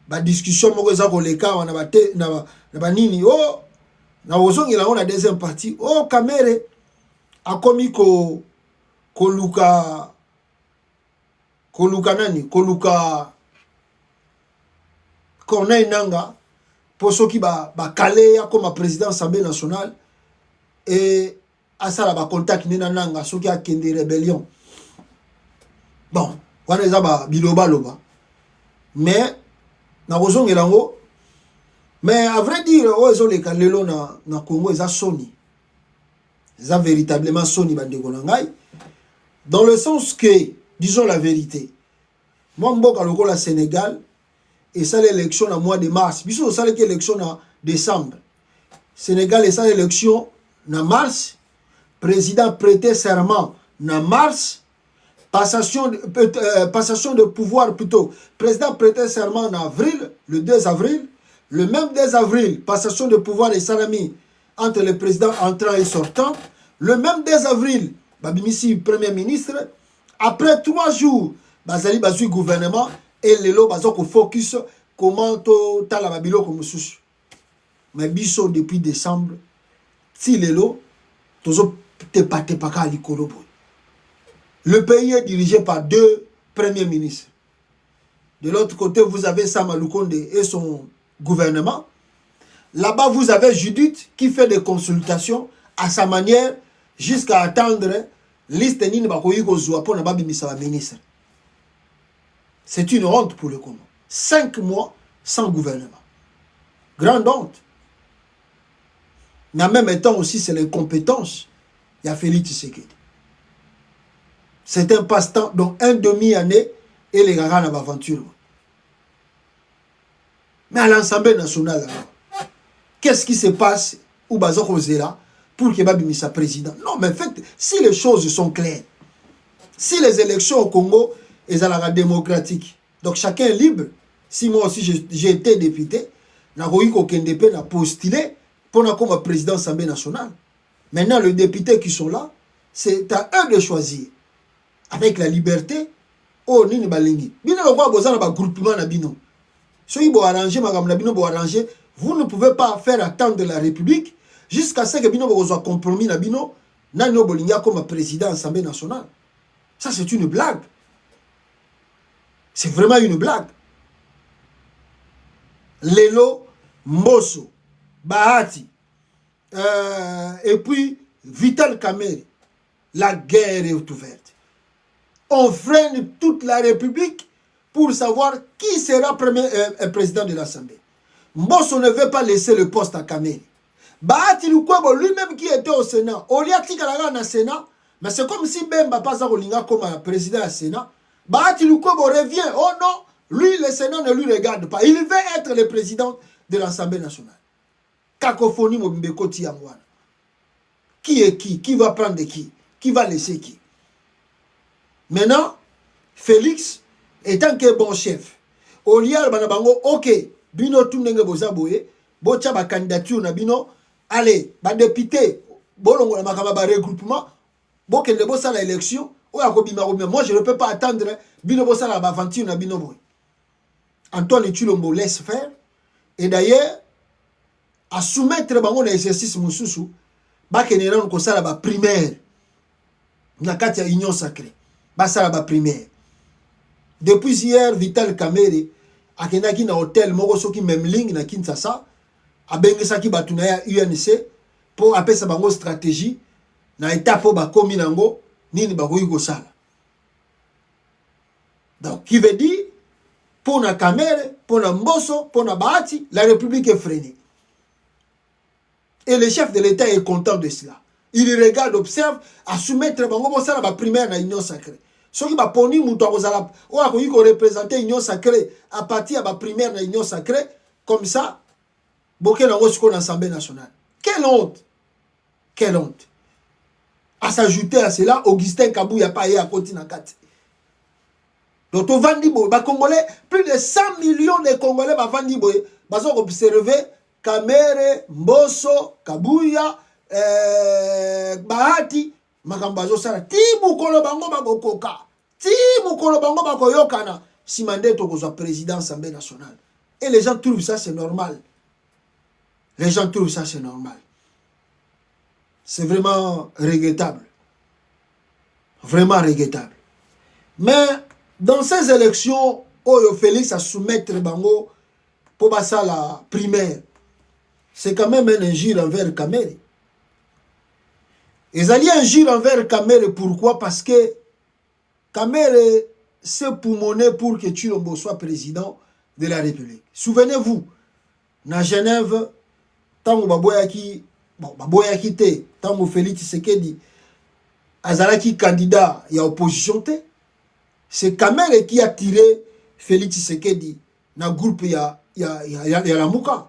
ba discussion moko eza koleka awa na bate na banini na ozongela on a deuxième partie, kamere akomi koluka Corneille Nanga pour ceux qui ba calé comme président de l'Assemblée nationale et à ça ba contact nena Nanga ceux qui a kende rébellion bon wana eza ba biloba loba mais na kozongela ngo mais à vrai dire ezo le kalelo na Congo eza soni eza véritablement soni bandeko na ngai dans le sens que disons la vérité. Moi, je suis au Sénégal et ça l'élection en mois de mars. Bisous, ça l'élection en décembre. Sénégal et ça l'élection en mars. Président prêté serment en mars. Passation de pouvoir plutôt. Président prêté serment en avril, le 2 avril. Le même 2 avril, passation de pouvoir et salami entre le président entrant et sortant. Le même 2 avril, Babimisi, premier ministre. Après 3 jours, bazali bazui gouvernement et lelo bazoko focus comment to tala babilo comme sous. Mais biso depuis décembre, si lelo tozo te pate paka likolo. Le pays est dirigé par 2 premiers ministres. De l'autre côté, vous avez Sama Lukonde et son gouvernement. Là-bas, vous avez Judith qui fait des consultations à sa manière jusqu'à attendre liste nini bakoyi kozwa pona babimisa ministre. C'est une honte pour le Congo. 5 mois sans gouvernement. Grande honte. Mais en même temps aussi, c'est les compétences. Il y a Félix Tshisekedi. C'est un passe-temps, donc un demi-année, et les gars n'ont pas aventure. Mais à l'Assemblée nationale, qu'est-ce qui se passe où Bazok là pour que Babi soit président? Non, mais en fait, si les choses sont claires, si les élections au Congo sont démocratiques, donc chacun est libre. Si moi aussi j'ai été député, je n'ai postulé pour être président de l'Assemblée nationale. Maintenant, les députés qui sont là, c'est à eux de choisir. Avec la liberté, oh, nini balingi. Bino lo kwa bozana ba groupement na bino. So ibo arranger magam na bino bo arranger, vous ne pouvez pas faire attendre la République jusqu'à ce que bino bo soit compromis na bino nano bolinga comme président de l'Assemblée nationale. Ça c'est une blague. C'est vraiment une blague. Lelo, Mbosso, Bahati, et puis Vital Kamerhe, la guerre est ouverte. On freine toute la République pour savoir qui sera premier président de l'Assemblée. Mbosso ne veut pas laisser le poste à Kamerhe. Bahati Lukwebo, lui-même qui était au Sénat, Oliati Kalaga na Sénat, mais c'est comme si Bemba Pasa Rolinga comme président du Sénat. Bahati Lukwebo revient. Oh non, lui, le Sénat ne lui regarde pas. Il veut être le président de l'Assemblée nationale. Cacophonie Mobimbeko Tiangwana. Qui est qui? Qui va prendre qui? Qui va laisser qui? Maintenant, Félix, étant que bon chef, Olial Banabango, ok, bino tunenge bozaboye, bocha ba candidature na bino, allez, ba député, bolongo na makaba ba regroupement, bokende bosa la élection, moi je ne peux pas attendre, bino bosa la aventure na bino boy. Antoine Tshilombo laisse faire, et d'ailleurs, à soumettre bango na exercice mususu, ba kenera ko sala ba primaire, na kati ya union sacrée. Basala ba primaire. Depuis hier, Vital Kamerhe akendaki na hôtel moko soki Memling na Kinshasa, abengisaki batu na ya UNC pour apesa bango stratégie na étape po bakomi nango nini bakoki kosala. Donc qui veut dire pour na Kamere, pour na Mbosso, pour na Bahati, la République est freinée. Et le chef de l'État est content de cela. Il regarde, observe, à soumettre la primaire dans l'Union sacrée. Ce qui va poni muto akozala ou akoki ko représenter l'Union sacrée à partir de la primaire dans l'Union sacrée comme ça boké na ngosiko dans l'Assemblée nationale. Quelle honte! Quelle honte! À s'ajouter à cela, Augustin Kabou a pas à côté na kati. Donc au Vandibo, les Congolais, plus de 100 millions de Congolais va Vandibo, ils ont observé Kamere, Mbosso, Kabuya, Bahati, Makambazo Sara, Timu Kolobango Bagokoka, Timu Kolobango Bagoyokana, Simandé Tokozo président de l'Assemblée nationale. Et les gens trouvent ça c'est normal. Les gens trouvent ça c'est normal. C'est vraiment regrettable. Vraiment regrettable. Mais dans ces élections, Oyo Félix a soumettre Bango pour passer à la primaire. C'est quand même un injure envers Kamere. Ils allaient injure envers Kamere, pourquoi? Parce que Kamere s'est poumonné pour que Tshilombo soit président de la République. Souvenez-vous, dans Genève, tant que Baboyaki te, tant que Félix Tshisekedi, Azalaki candidat, il y a opposition te. C'est Kamere qui a tiré Félix Tshisekedi dans le groupe, il y a la Mouka.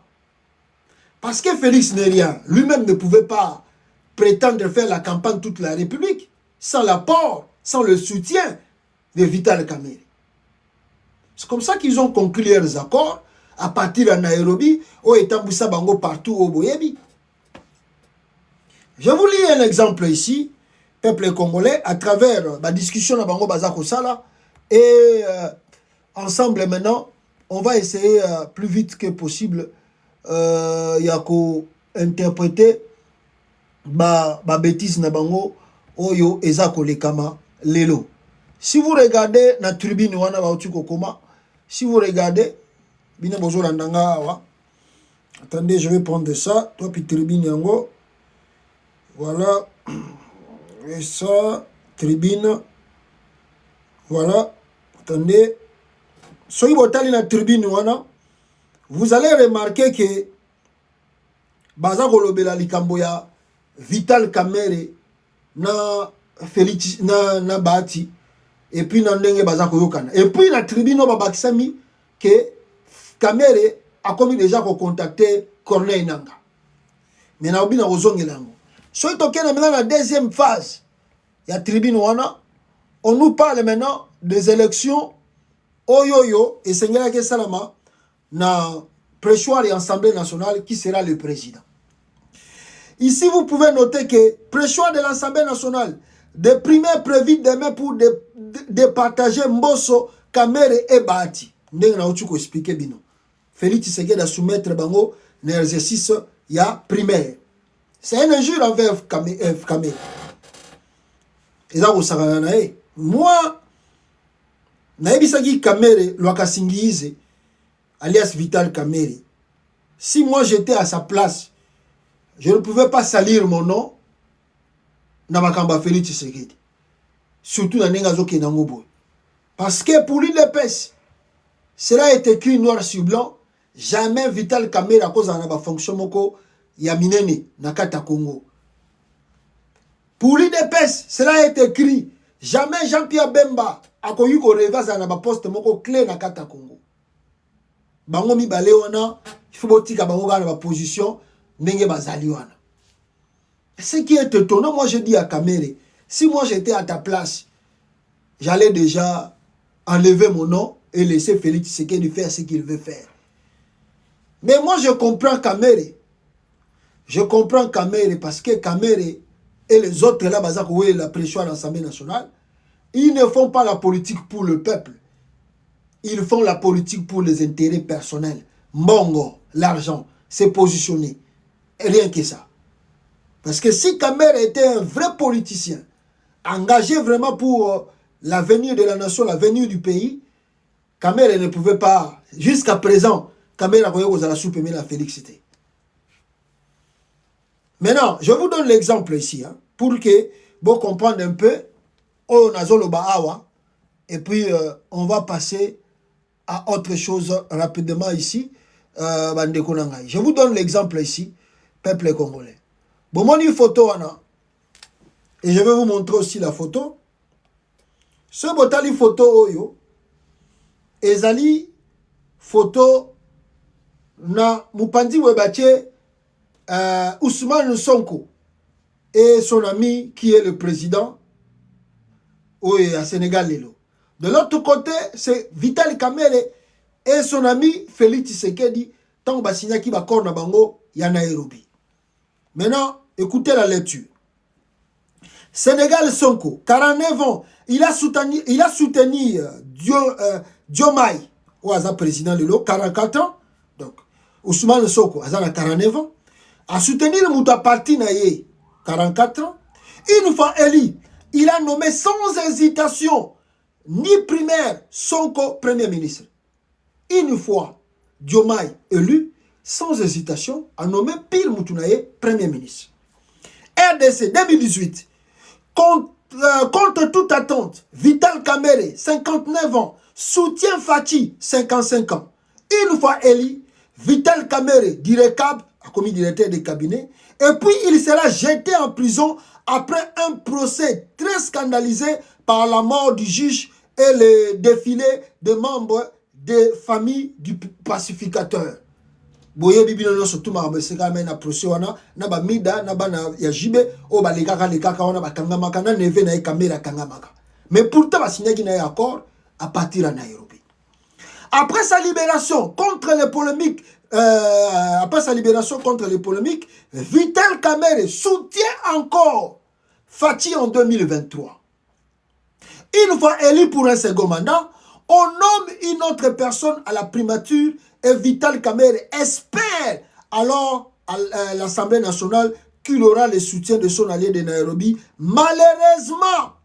Parce que Félix n'est rien. Lui-même ne pouvait pas prétendre faire la campagne toute la République sans l'apport, sans le soutien de Vital Kamerhe. C'est comme ça qu'ils ont conclu leurs accords à partir de Nairobi, au Etamboussa Bango partout au Boyebi. Je vous lis un exemple ici, peuple congolais, à travers la discussion de Bango Bazako Sala. Et ensemble maintenant, on va essayer plus vite que possible interpréter ba bêtise na bango oyo ezako lekama lelo. Si vous regardez na tribune wana ba otiko koma, si vous regardez bina bozo landanga awa. Attendez, je vais prendre ça, toi puis tribune yango. Voilà. Et ça tribune. Voilà. Attendez. Soki botali na tribune wana, vous allez remarquer que baza kolobela likambo ya Vital Kamerhe na Félix na Bahati et puis na ndenge baza koyokana. Et puis na tribune babakisami que Kamerhe a commis déjà contacter Corneille Nangaa. Mais na obina ozongela ngo. Soki tokena maintenant la deuxième phase ya tribune wana, on nous parle maintenant des élections oyoyo et sengela ke salama na préchoir et Assemblée nationale qui sera le président. Ici, vous pouvez noter que préchoir de l'Assemblée nationale, des primaires prévues demain pour départager Mbosso, Kamere et Bahati. Nous allons expliquer bien. Félix Tshisekedi a soumettre Bango dans l'exercice, il y a primaire. C'est un injure envers Kamere. Moi, naebisaki Kamere Lwakasingize, alias Vital Kamerhe. Si moi j'étais à sa place, je ne pouvais pas salir mon nom dans Makamba Félix Tshisekedi. Surtout dans Nengazo Kenangobo. Parce que pour l'UDPS, cela est écrit noir sur blanc. Jamais Vital Kamerhe à cause de la fonction moko yaminene nakata Congo. Pour l'UDPS, cela est écrit. Jamais Jean-Pierre Bemba a connu qu'on revase à la poste moko clé nakata Congo. Bango mi bale wana, il faut botika bango dans la position ndenge bazali wana. Ce qui est étonnant, moi je dis à Kamerhe, si moi j'étais à ta place, j'allais déjà enlever mon nom et laisser Félix Tshisekedi faire ce qu'il veut faire. Mais moi je comprends Kamerhe. Je comprends Kamerhe parce que Kamerhe et les autres là, bazakoué la pression à l'Assemblée nationale, ils ne font pas la politique pour le peuple. Ils font la politique pour les intérêts personnels. Mbongo, l'argent, c'est positionné. Et rien que ça. Parce que si Kamerhe était un vrai politicien, engagé vraiment pour l'avenir de la nation, l'avenir du pays, Kamerhe ne pouvait pas, jusqu'à présent, Kamerhe a voulu la soupe mais la félicité. Maintenant, je vous donne l'exemple ici, hein, pour que vous compreniez un peu, et puis on va passer à autre chose rapidement ici. Je vous donne l'exemple ici, peuple congolais. Bon, mon photo, et je vais vous montrer aussi la photo. Ce botali photo, oyo, ezali photo na Mupandi Webache Ousmane Sonko et son ami qui est le président à Sénégal Lelo. De l'autre côté, c'est Vital Kamerhe et son ami Félix Tshisekedi, tant Basigna qui va corner bango ya Nairobi. Maintenant, écoutez la lecture. Sénégal Sonko, 49 ans, il a soutenu Diomaye, ou Aza président Lelo, 44 ans. Donc, Ousmane Sonko, Aza 49 ans, a soutenu le Mouta Parti Naye, 44 ans. Une fois élu, il a nommé sans hésitation, ni primaire, Sonko Premier ministre. Une fois Diomaye élu, sans hésitation, a nommé Pile Moutunaye Premier ministre. RDC 2018, contre toute attente, Vital Kamerhe, 59 ans, soutient Fachi, 55 ans. Une fois élu, Vital Kamerhe, directeur, a commis directeur de cabinet, et puis il sera jeté en prison après un procès très scandalisé par la mort du juge et le défilé de membres des familles du pacificateur. Boye bibino no surtout ma beseka na procès wana na ba mida na bana ya jibe o ba lekaka wana ba kangamaka na neve na kamera kangamaka. Mais pourtant ba signé qui na accord à partir à Nairobi. Après sa libération contre les polémiques Vital Kamerhe soutient encore Fachi en 2023. Une fois élu pour un second mandat, on nomme une autre personne à la primature et Vital Kamerhe espère alors à l'Assemblée nationale qu'il aura le soutien de son allié de Nairobi. Malheureusement,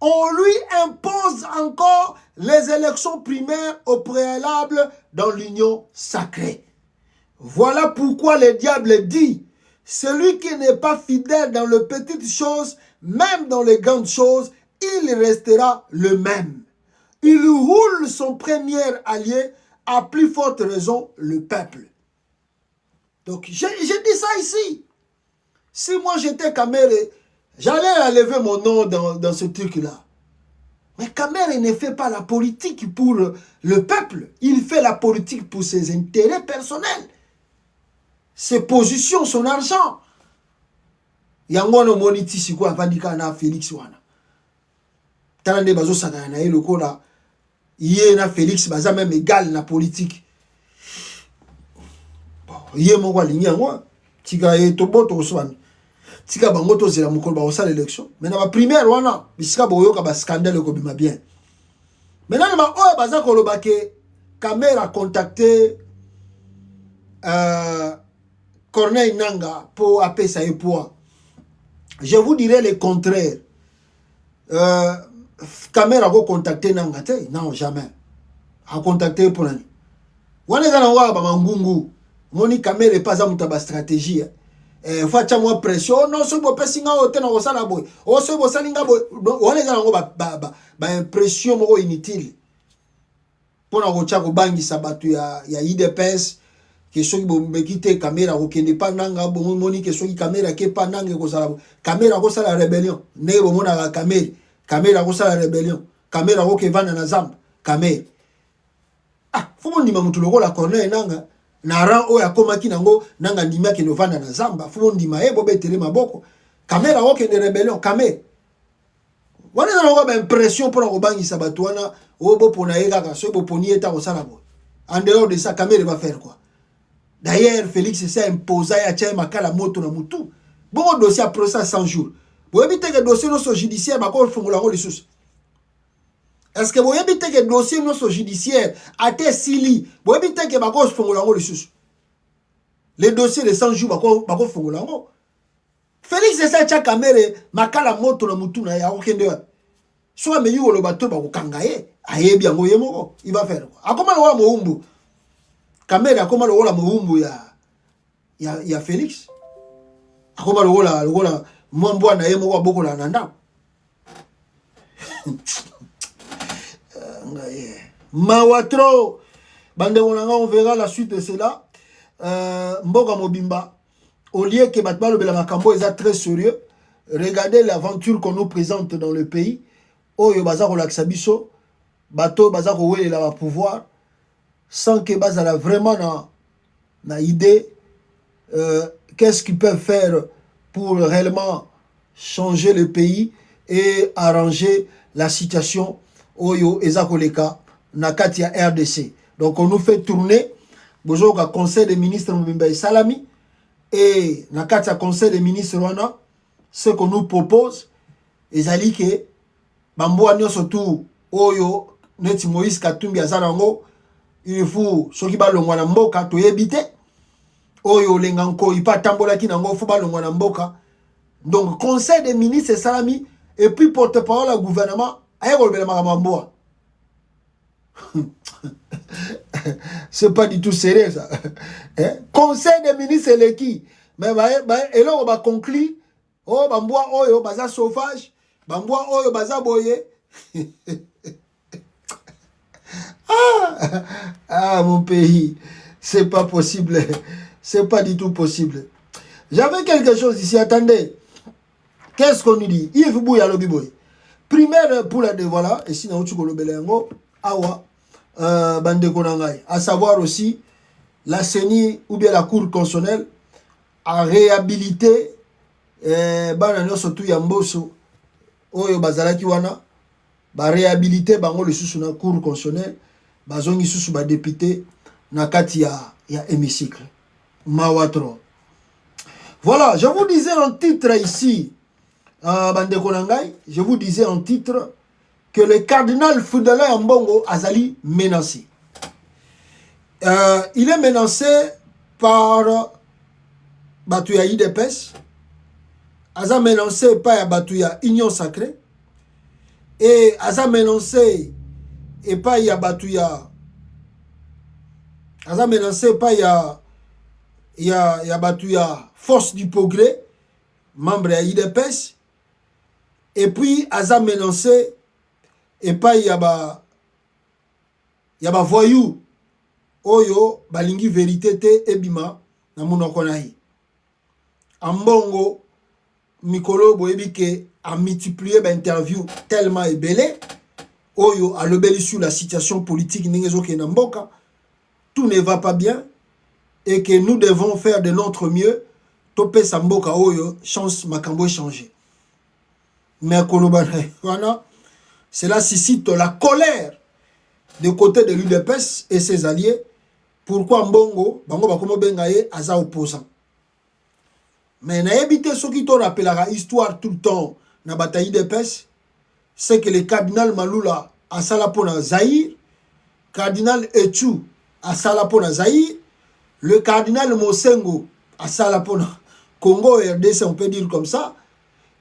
on lui impose encore les élections primaires au préalable dans l'union sacrée. Voilà pourquoi le diable dit, celui qui n'est pas fidèle dans les petites choses, même dans les grandes choses, il restera le même. Il roule son premier allié, à plus forte raison, le peuple. Donc, j'ai dit ça ici. Si moi j'étais Kamerhe, j'allais enlever mon nom dans ce truc-là. Mais Kamerhe ne fait pas la politique pour le peuple. Il fait la politique pour ses intérêts personnels. Ses positions, son argent. Yangono moniti siko avandika na Félix wana. Talande bazo sakana na le kola. Yé na Félix baza même égal na politique. Bon, yé mo kwa linya ngwa. Tika e toboto oswani. Tika bango to zela mukolo ba osala élection. Mais na ba primaire wana, bisika boyo ka ba scandale ko bima bien. Maintenant ma oya baza ko lobake Kamerhe a contacté Corneille Nanga pour appeler ça et poids. Je vous dirais le contraire. Kamerhe a contacté Nanga. Non, jamais. A contacté pour l'année. On est dans le Mangungu. Moni Kamerhe n'est pas à une stratégie. Faut moi pression. Non, ce n'est pas si on est dans le boy. On est dans le pression inutile. Pour nous bangi sabatu ya IDPS. Que ceux qui quittent Kamerhe ou qui n'est pas nanga bon moni que ceux qui Kamerhe qui pas nanga ko sala Kamerhe ko sala rébellion ne bo mona Kamerhe ko sala rébellion Kamerhe ko ke vana na zamba Kamerhe fumo ndima mutu lokola Corneille nanga na ran o ya komaki nango nanga ndima ke no vana na zamba fumo ndima bo betere maboko Kamerhe ko ke rébellion Kamerhe wana na ko ba impression pour ko bangisa batu wana o bo pona yeka ka so bo poni eta ko sala bo en dehors de ça Kamerhe va faire quoi? D'ailleurs, Félix s'est imposé à Tchaï Makala Moto na Moutou. Bon dossier à procès 100 jours. Vous évitez que le dossier non judiciaire, ma cause formule les sous. Est-ce que vous évitez que le dossier non judiciaire a été sili? Vous évitez que ma cause formule les sous. Les dossiers de 100 jours, ma cause formule. Félix s'est Tchaï Kamerhe Makala Moto na Moutou na ya aucun dehors. Soit mais you le bateau ba kangaye, aye bien moye moko, il va faire quoi? A comment le wa mo Kamerhe a comment le rôle à Moumbu ya Félix. A comment le rôle Mwambwa na yemo wa boko la nanda. Mawatro Bande on verra la suite de cela. Mboka Mobimba, au lieu que Batman le Makambo est très sérieux, regardez l'aventure qu'on nous présente dans le pays. Oyo Bazar Laksabiso, Bato Bazar Oué la pouvoir, sans que Bazar vraiment na idée qu'est-ce qu'ils peuvent faire pour réellement changer le pays et arranger la situation Oyo Ezakoleka Nakatia RDC. Donc on nous fait tourner Bojoka conseil des ministres Mbimba Salami et Nakatia conseil des ministres wana ce qu'on nous propose ezali ke bamboa nyonso tout Oyo neti Moïse Katumbi azalango il faut soki balongwa na mboka toyebite Oyo lenganko ipa tambola ki nango faut balongwa na mboka. Donc conseil des ministres Salami et puis porte-parole au gouvernement ayeko le makamboa. C'est pas du tout sérieux ça. Conseil des ministres c'est qui? Mais et là on va conclure oh bamboa oyo baza sauvage, bamboa oyo baza boye. Ah mon pays, c'est pas possible. C'est pas du tout possible. J'avais quelque chose ici, attendez. Qu'est-ce qu'on nous dit? Il faut bouillir le biboy. Primaire pour la voilà, et sinon tu le belengo, awa, bande konangai. À savoir aussi, la CENI ou bien la Cour constitutionnelle a réhabilité, banano surtout yamboso, oyo bazalaki wana, ba réhabilité bango le sous na Cour constitutionnelle, bazongi sous ba député, na kati ya hémicycle. Mawatro. Voilà, je vous disais en titre ici, Bande Konangai, je vous disais en titre que le cardinal Fudala Mbongo Azali menacé. Il est menacé par Batouya IDPS, Aza menacé par Batouya Union Sacrée, et Aza menacé et par Batouya, Aza menacé par il y a Batouya Force du Progrès, membre de IDPS, et puis Aza menacé, et pas il y a voyou, Oyo, Balingi Vérité te ebima, na monokonahi. Ambongo, Mikolo Boebike a multiplié l'interview tellement ébélé, Oyo a lebeli sur la situation politique n'engezo ke namboka, tout ne va pas bien, et que nous devons faire de notre mieux, topé samboka oyo, chance makambo changer. Mais voilà, cela suscite la colère du côté de l'UDPS et ses alliés. Pourquoi Mbongo, Bango Bakomo Bengaye, Aza opposant. Mais n'a évité ce qui te rappellera histoire tout le temps, na bataille d'UDPS, c'est que le cardinal Maloula a salapona Zahir, cardinal Echu a salapona Zahir, le cardinal Mosengo a salapona Congo et RDC, on peut dire comme ça.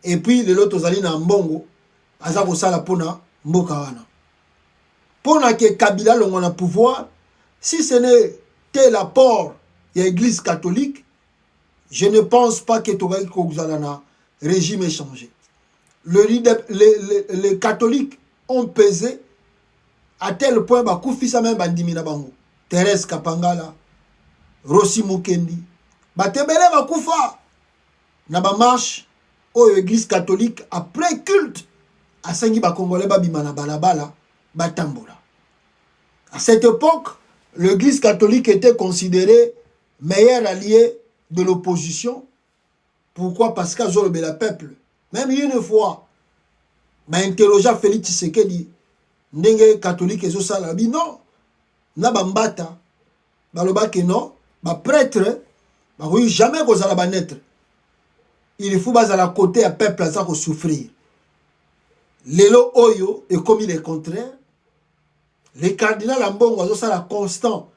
Et puis l'autre Zali na Mbongo, Azako salapona Mbokawana. Pona que Kabila l'on a pouvoir, si ce n'était l'apport de l'église catholique, je ne pense pas que Togaï Kogzalana régime ait changé. Les catholiques ont pesé à tel point que Koufisa même Bandimina Bango, Thérèse Kapangala, Rossi Mukendi, Batebele Bakoufa, Naba marche aux églises catholiques après culte à Sengi Bakongole Babimana Balabala, Batambola. À cette époque, l'église catholique était considérée meilleur allié de l'opposition. Pourquoi? Parce qu'à Zolbe la peuple, même une fois, m'a interrogé Félix Tshisekedi, Ndenge catholique et Zosalabi, non, Nabambata, Baloba que non, ba prêtre, ba oui, jamais qu'on a naître. Il faut bas à la côté à peuple à ça qu'on souffrir. Lelo Oyo est commis le contraire. Les cardinals en bon oiseau ça la constant.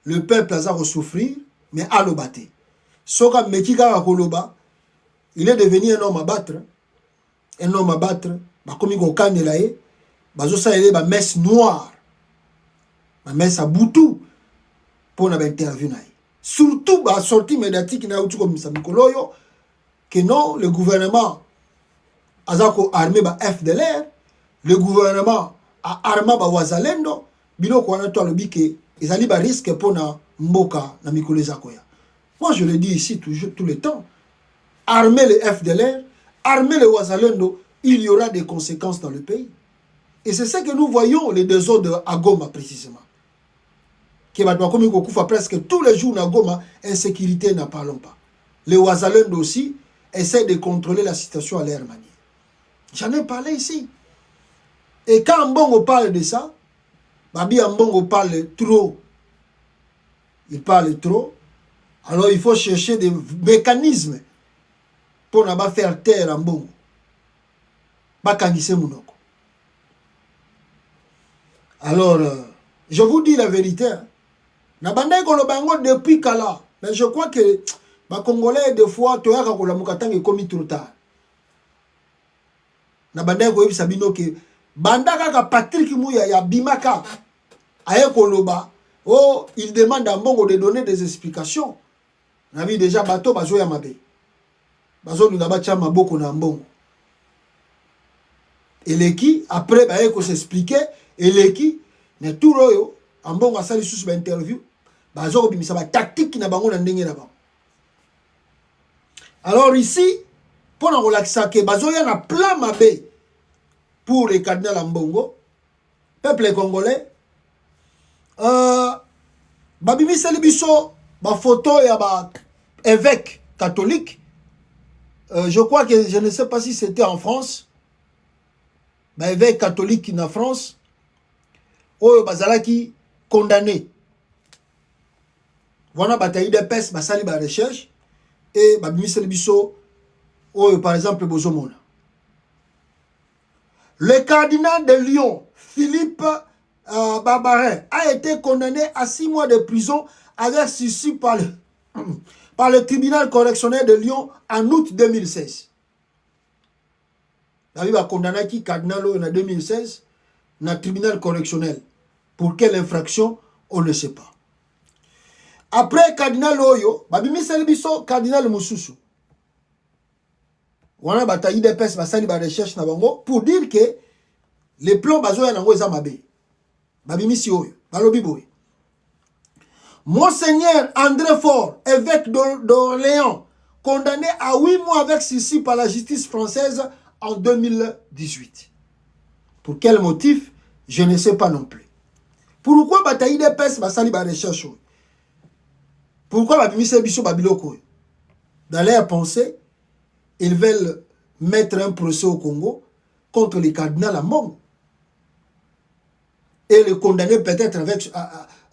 Le peuple a ça qu'on souffrir, mais à l'obate. Soka Mekika Koloba, il est devenu un homme à battre. Un homme à battre. Bah comme il a là, bah ça il est ba messe noire. Ma messe à Boutou pour une interview. Surtout bah sortie médiatique na outu comme ça Mikoloyo que non le gouvernement Azako armé ba FDLR, le gouvernement a armé ba Wazalendo, bilo ko na to le biké Ils allaient ba risque pour na mboka na mikolo zakoya. Moi je le dis ici toujours tout le temps. Armer les FDLR, armer les Wazalendo, il y aura des conséquences dans le pays. Et c'est ce que nous voyons les désordres à Goma précisément. Qui va presque tous les jours à Goma, insécurité n'en parlons pas. Les Wazalendo aussi essaient de contrôler la situation à leur manière. J'en ai parlé ici. Et quand Mbongo parle de ça, Babi Mbongo parle trop. Il parle trop. Alors il faut chercher des mécanismes pour ne pas faire taire Mbongo. Alors, je vous dis la vérité. Depuis Kala, mais je crois que les Congolais, des fois, tu as commis trop tard. Patrick Mouya ya Bimaka aye koloba oh il demande à Mbongo de donner des explications. On vu déjà bateau bazo ya mabe bazo nous ba cha maboko na Mbongo eleki après ba ko s'expliquer eleki ne tout royo Mbongo asali sous ba interview bazo bimisa ba tactique na bango na ndenge na ba. Alors ici pour na relaxer que bazo ya na plan mabe pour le cardinal Mbongo, peuple congolais, babimi selibiso, ba photo ya ba évêque catholique, je crois que je ne sais pas si c'était en France, ba évêque catholique en France, oyo bazalaki condamné. Voilà bataille de peste, basali ba recherche, et babimi selibiso, oyo par exemple bozomona. Le cardinal de Lyon, Philippe Barbarin, a été condamné à 6 mois de prison avec sursis par le tribunal correctionnel de Lyon en août 2016. Il a condamné qui cardinal en 2016 dans le tribunal correctionnel. Pour quelle infraction, on ne sait pas. Après cardinal Oyo, Babimi Salibiso, cardinal Moussousou. On a bataillé des pes basali ba recherche na bango pour dire que les plans bazo ya nango eza mabe. Babimi si oyo, balobi boy. Monseigneur André Faure, évêque d'Orléans, condamné à 8 mois avec sursis par la justice française en 2018. Pour quel motif? Je ne sais pas non plus. Pourquoi bataillé des pes basali ba recherche? Pourquoi babimi se biso babiloko? Dans leur pensée, ils veulent mettre un procès au Congo contre le cardinal Mbongo et le condamner peut-être avec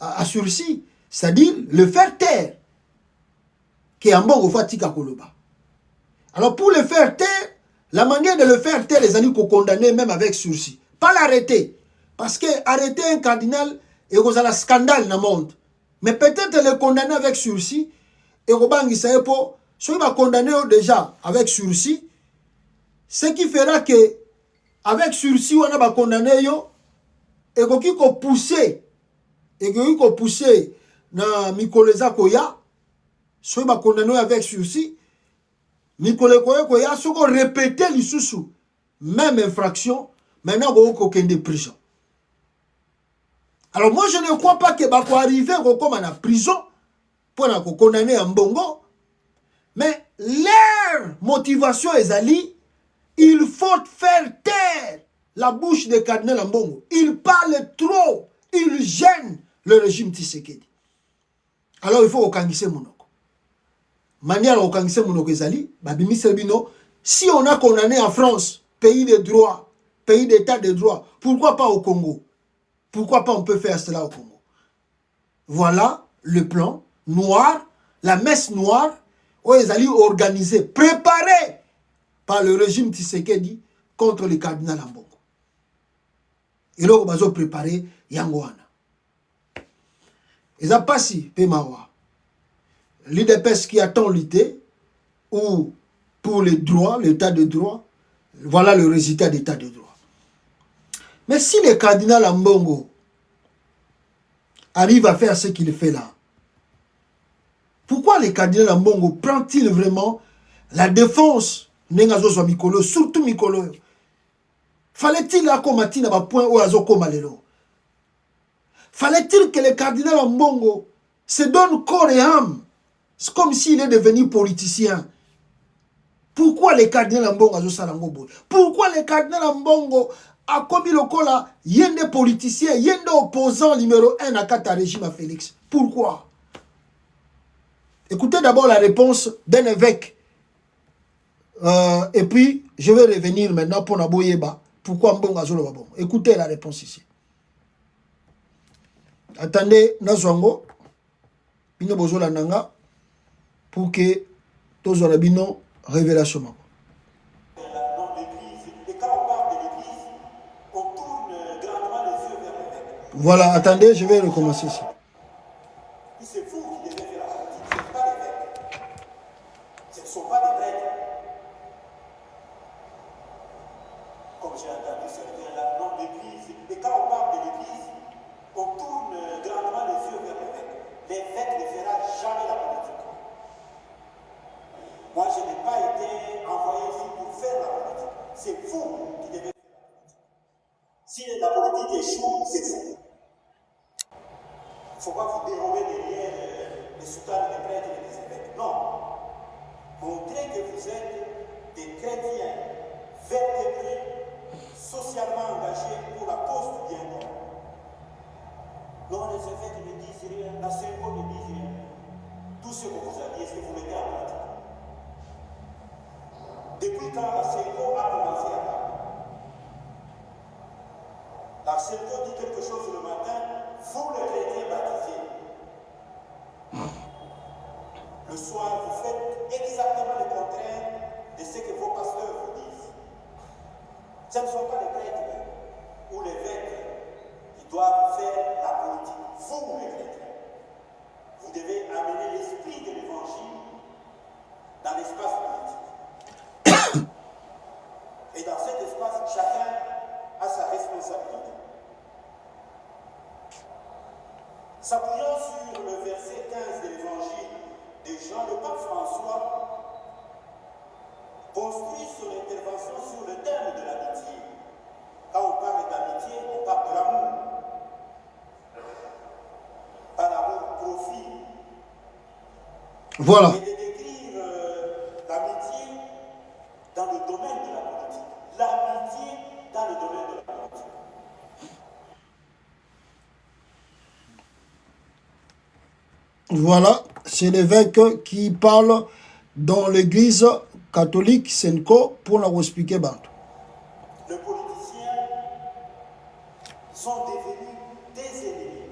à sursis, c'est-à-dire le faire taire que Mbongo fatika koloba. Alors pour le faire taire, la manière de le faire taire, les amis qu'on condamner même avec sursis, pas l'arrêter, parce que arrêter un cardinal et cause un scandale dans le monde, mais peut-être le condamner avec sursis et Robangi Saepo. Si on va condamner déjà avec sursis, ce qui fera que avec sursis, on va condamner et qu'on pousser na Mikoleza Koya, si on va condamner avec sursis, Mikoleza Koya, si on répéter les sous même infraction, maintenant on va aucun de prison. Alors moi je ne crois pas que va arriver comme en prison pour condamner un Mbongo. Mais leur motivation est ali, il faut faire taire la bouche de cardinal Mbongo. Il parle trop, il gêne le régime Tshisekedi. Alors il faut okangise monoko. Manière okangise monoko ezali, babimi selbino, si on a condamné en France, pays de droit, pays d'état de droit, pourquoi pas au Congo? Pourquoi pas on peut faire cela au Congo? Voilà le plan noir, la messe noire, où ils allaient organiser, préparés par le régime Tshisekedi contre le cardinal Mbongo. Et là, ils ont préparé Yangoana. Ils n'ont pas si, Pemawa. L'IDPS qui attend lutter, ou pour les droits, l'état de droit, voilà le résultat d'état de droit. Mais si le cardinal Mbongo arrive à faire ce qu'il fait là, pourquoi le cardinal Mbongo prend-il vraiment la défense Nengazo Mikolo, surtout Mikolo? Fallait-il accompagner à point où Azo Komalelo? Fallait-il que le cardinal Mbongo se donne corps et âme? C'est comme s'il est devenu politicien. Pourquoi le cardinal Mbongo a joué Mbongo? Pourquoi le cardinal Mbongo a commis le cola yende politicien, yende opposant numéro 1 à Kata régime à Félix? Pourquoi? Écoutez d'abord la réponse d'un évêque. Et puis, je vais revenir maintenant pour Naboyeba. Pourquoi Mbongo a joué le bon? Écoutez la réponse ici. Attendez, Nazwango, Bino Bozola Nanga, pour que tous les bino révélation. Voilà, attendez, je vais recommencer ici. C'est vous qui devez faire la politique, ce ne sont pas les prêtres. Ce ne sont pas des prêtres. Comme j'ai entendu certains là, non, l'église. Et quand on parle de l'église, on tourne grandement les yeux vers l'évêque. L'évêque ne fera jamais la politique. Moi, je n'ai pas été envoyé ici pour faire la politique. C'est vous qui devez faire la politique. Si la politique échoue, c'est vous. Il ne faut pas vous dérober derrière les soutanes des prêtres et des évêques. Non. Montrez que vous êtes des chrétiens vertébrés, socialement engagés pour la cause du bien commun. Non, les évêques ne disent rien, la Sénat ne dit rien. Tout ce qu'on vous a dit, est-ce que vous mettez en pratique? Depuis quand la Sénat a commencé à parler? La Sénat dit quelque chose le matin. Vous, les chrétiens baptisés, le soir, vous faites exactement le contraire de ce que vos pasteurs vous disent. Ce ne sont pas les prêtres ou les évêques qui doivent faire la politique. Vous, les chrétiens, vous devez amener l'esprit de l'évangile dans l'espace politique. Et dans cet espace, chacun a sa responsabilité. S'appuyant sur le verset 15 de l'évangile de Jean, le pape François construit son intervention sur le thème de l'amitié. Quand on parle d'amitié, on parle de l'amour. Pas l'amour profit. Voilà. Et de décrire l'amitié dans le domaine de la politique. L'amitié dans le domaine de la politique. Voilà, c'est l'évêque qui parle dans l'église catholique Senko pour nous expliquer. Les politiciens sont devenus des ennemis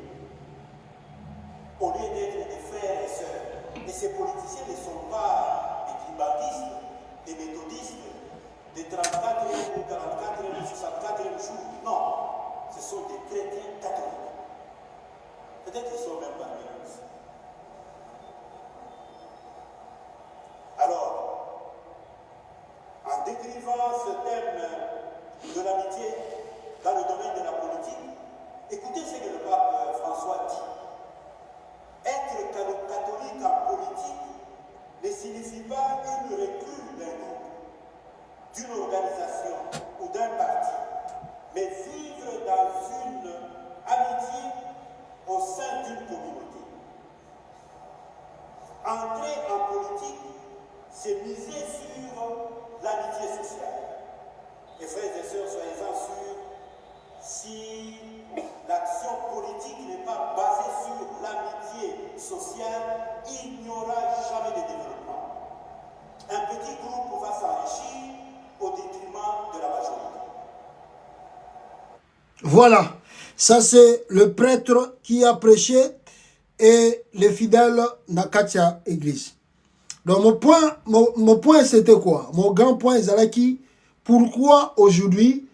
au lieu d'être des frères et sœurs. Et ces politiciens ne sont pas des tribalistes, des méthodistes, des 34e ou 44e ou 64e jours. Non, ce sont des chrétiens catholiques. Peut-être qu'ils sont même parmi nous. Alors, en décrivant ce thème de l'amitié dans le domaine de la politique, écoutez ce que le pape François dit. Être catholique en politique ne signifie pas une recrue d'un groupe, d'une organisation ou d'un parti, mais vivre dans une amitié au sein d'une communauté. Entrer en politique, c'est miser sur l'amitié sociale. Et frères et sœurs, soyez-en sûrs, si l'action politique n'est pas basée sur l'amitié sociale, il n'y aura jamais de développement. Un petit groupe va s'enrichir au détriment de la majorité. Voilà, ça c'est le prêtre qui a prêché et les fidèles Nakatia Église. Donc mon point c'était quoi? Mon grand point c'est qui, pourquoi aujourd'hui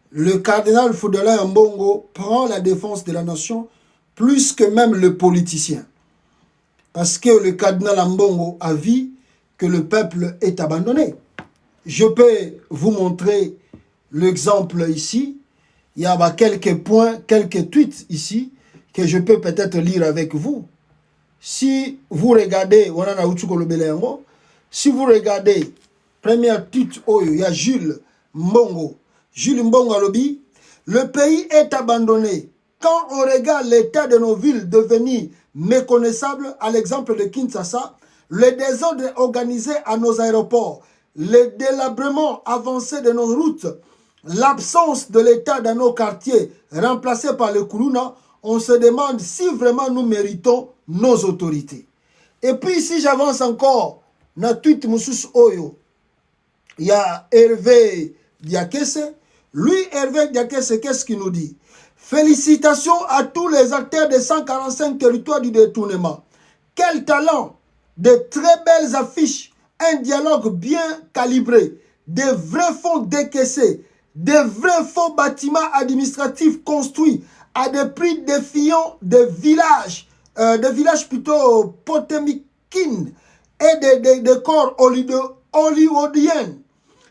le cardinal Fodela Mbongo prend la défense de la nation plus que même le politicien? Parce que le cardinal Mbongo a vu que le peuple est abandonné. Je peux vous montrer l'exemple ici. Il y a quelques points, quelques tweets ici que je peux peut-être lire avec vous. Si vous regardez, si vous regardez, première tweet, il y a Jules Mbongo. Jules Mbongo alobi, le pays est abandonné. quand on regarde l'état de nos villes devenir méconnaissable, à l'exemple de Kinshasa, le désordre organisé à nos aéroports, le délabrement avancé de nos routes, l'absence de l'État dans nos quartiers, remplacé par le Kuruna, on se demande si vraiment nous méritons nos autorités. Et puis, si j'avance encore, na tweet Moussous Oyo, il y a Hervé Diakese. Lui, Hervé Diakese, qu'est-ce qu'il nous dit? Félicitations à tous les acteurs des 145 territoires du détournement. Quel talent! De très belles affiches, un dialogue bien calibré, des vrais fonds décaissés, des vrais faux bâtiments administratifs construits à des prix défiant des villages plutôt potémiquines et des décors hollywoodiens.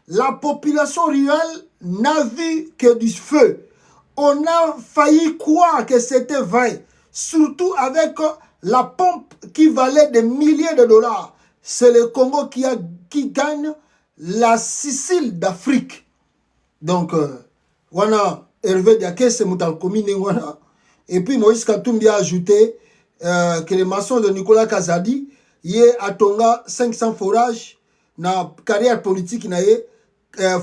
La population rurale n'a vu que du feu. On a failli croire que c'était vrai, surtout avec la pompe qui valait des milliers de dollars. C'est le Congo qui gagne la Sicile d'Afrique. Donc, voilà, Hervé Diakese Moutalkomine, voilà. Et puis Moïse Katumbi a ajouté que les maçons de Nicolas Kazadi y est à Tonga 500 forages na carrière politique na ye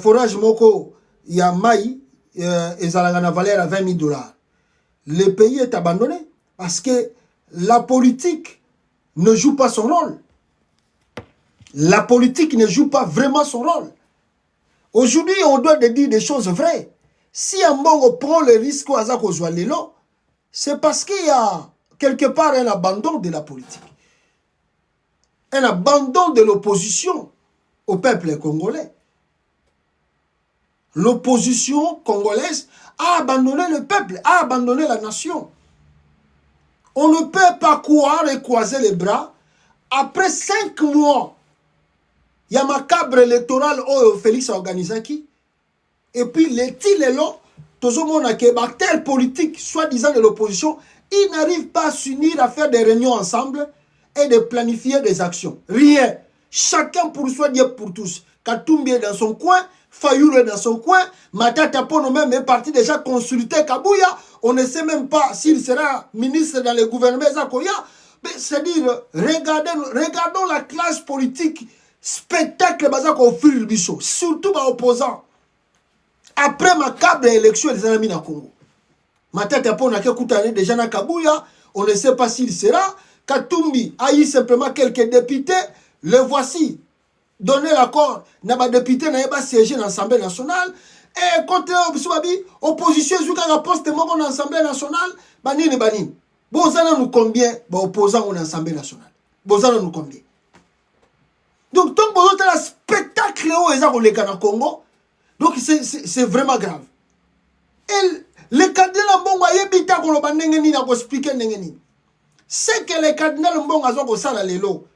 forage moko ya mai ezalanga na valeur à 20 000 $. Le pays est abandonné parce que la politique ne joue pas son rôle. La politique ne joue pas vraiment son rôle. Aujourd'hui, on doit dire des choses vraies. Si un Mbongo prend le risque au hasard c'est parce qu'il y a quelque part un abandon de la politique. Un abandon de l'opposition au peuple congolais. L'opposition congolaise a abandonné le peuple, a abandonné la nation. On ne peut pas croire et croiser les bras. Après 5 mois, il y a ma cabre électorale où Félix a organisé qui. Et puis, les Tilelo, tous les acteurs politiques, soi-disant de l'opposition, ils n'arrivent pas à s'unir à faire des réunions ensemble et de planifier des actions. Rien. Chacun pour soi, Dieu pour tous. Katumbi est dans son coin, Fayoulou est dans son coin, Matata Pono même est parti déjà consulter Kabouya. On ne sait même pas s'il sera ministre dans le gouvernement Zakoya. C'est-à-dire, regardons la classe politique, spectacle bazak offrir le bichot, surtout les opposants. Après ma câble élection des amis na Congo. Matata Pono a déjà na Kabouya, on ne sait pas s'il sera. Katumbi a eu simplement quelques députés, le voici. Donner l'accord, n'a pas député, n'a pas siégé dans l'Assemblée nationale. Et quand l'opposition joue un poste dans l'Assemblée nationale, banine. Bon, ça nous combien opposants en Assemblée nationale? Bon, ça nous combien? Donc, tant que vous avez un spectacle au Congo, donc c'est vraiment grave. Et les cardinals Mbongo yebita ko loba ndenge nini na ko expliquer ndenge nini. C'est que les cardinals Mbongo azo ko sala lelo.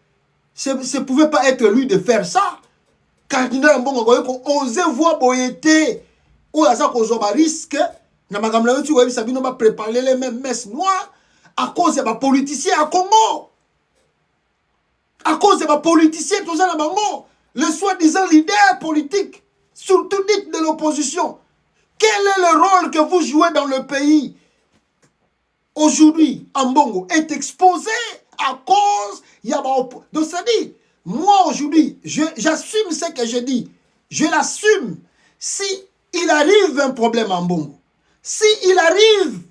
Ce pouvait pas être lui de faire ça. Cardinal Mbongo ko oser voir boyete ou aza ko zoba risque na makamla yotu ko yebisa bino ba préparer les mêmes messes noires à cause de politiciens à Congo. À cause de politiciens tout ça na bango, le soi-disant leader politique, surtout dit de l'opposition. Quel est le rôle que vous jouez dans le pays? Aujourd'hui, Mbongo est exposé à cause, il y a donc ça dit, moi aujourd'hui, j'assume ce que je dis. Je l'assume. Si il arrive un problème en Mbongo, si il arrive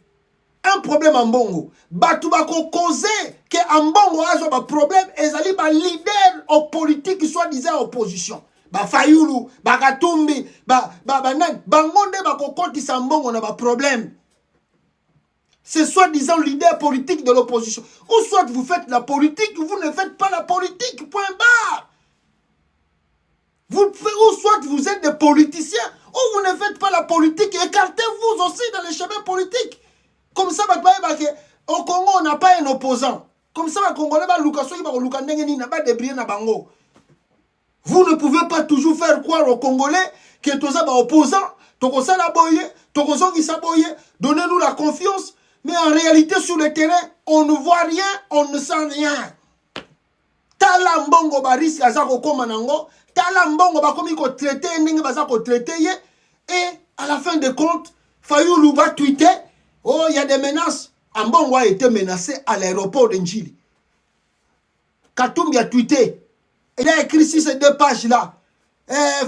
un problème en Mbongo, Batubako causé que Mbongo a un problème, et ils ba leader en politique qui soit disant opposition. Ba Fayoulou, ba Katumbi, bangonde ba kokoti sa Mbongo na ba problème. C'est soi-disant leader politique de l'opposition. Ou soit vous faites la politique, ou vous ne faites pas la politique, point barre. Ou soit vous êtes des politiciens, ou vous ne faites pas la politique, écartez-vous aussi dans les chemins politiques. Comme ça, au Congo, on n'a pas un opposant. Comme ça, vous ne pouvez pas toujours faire croire aux Congolais que tous les opposants, donnez-nous la confiance. Mais en réalité, sur le terrain, on ne voit rien, on ne sent rien. Tala Mbongo Baris Azako Komanango, Tala Mbongo Bakomi ko traité, Ninga Bazako traité, et à la fin de compte, Fayoulou va tweeter, Oh, il y a des menaces. Ambongo a été menacé à l'aéroport de Njili. Katumbi a tweeté. Il a écrit sur ces 2 pages-là.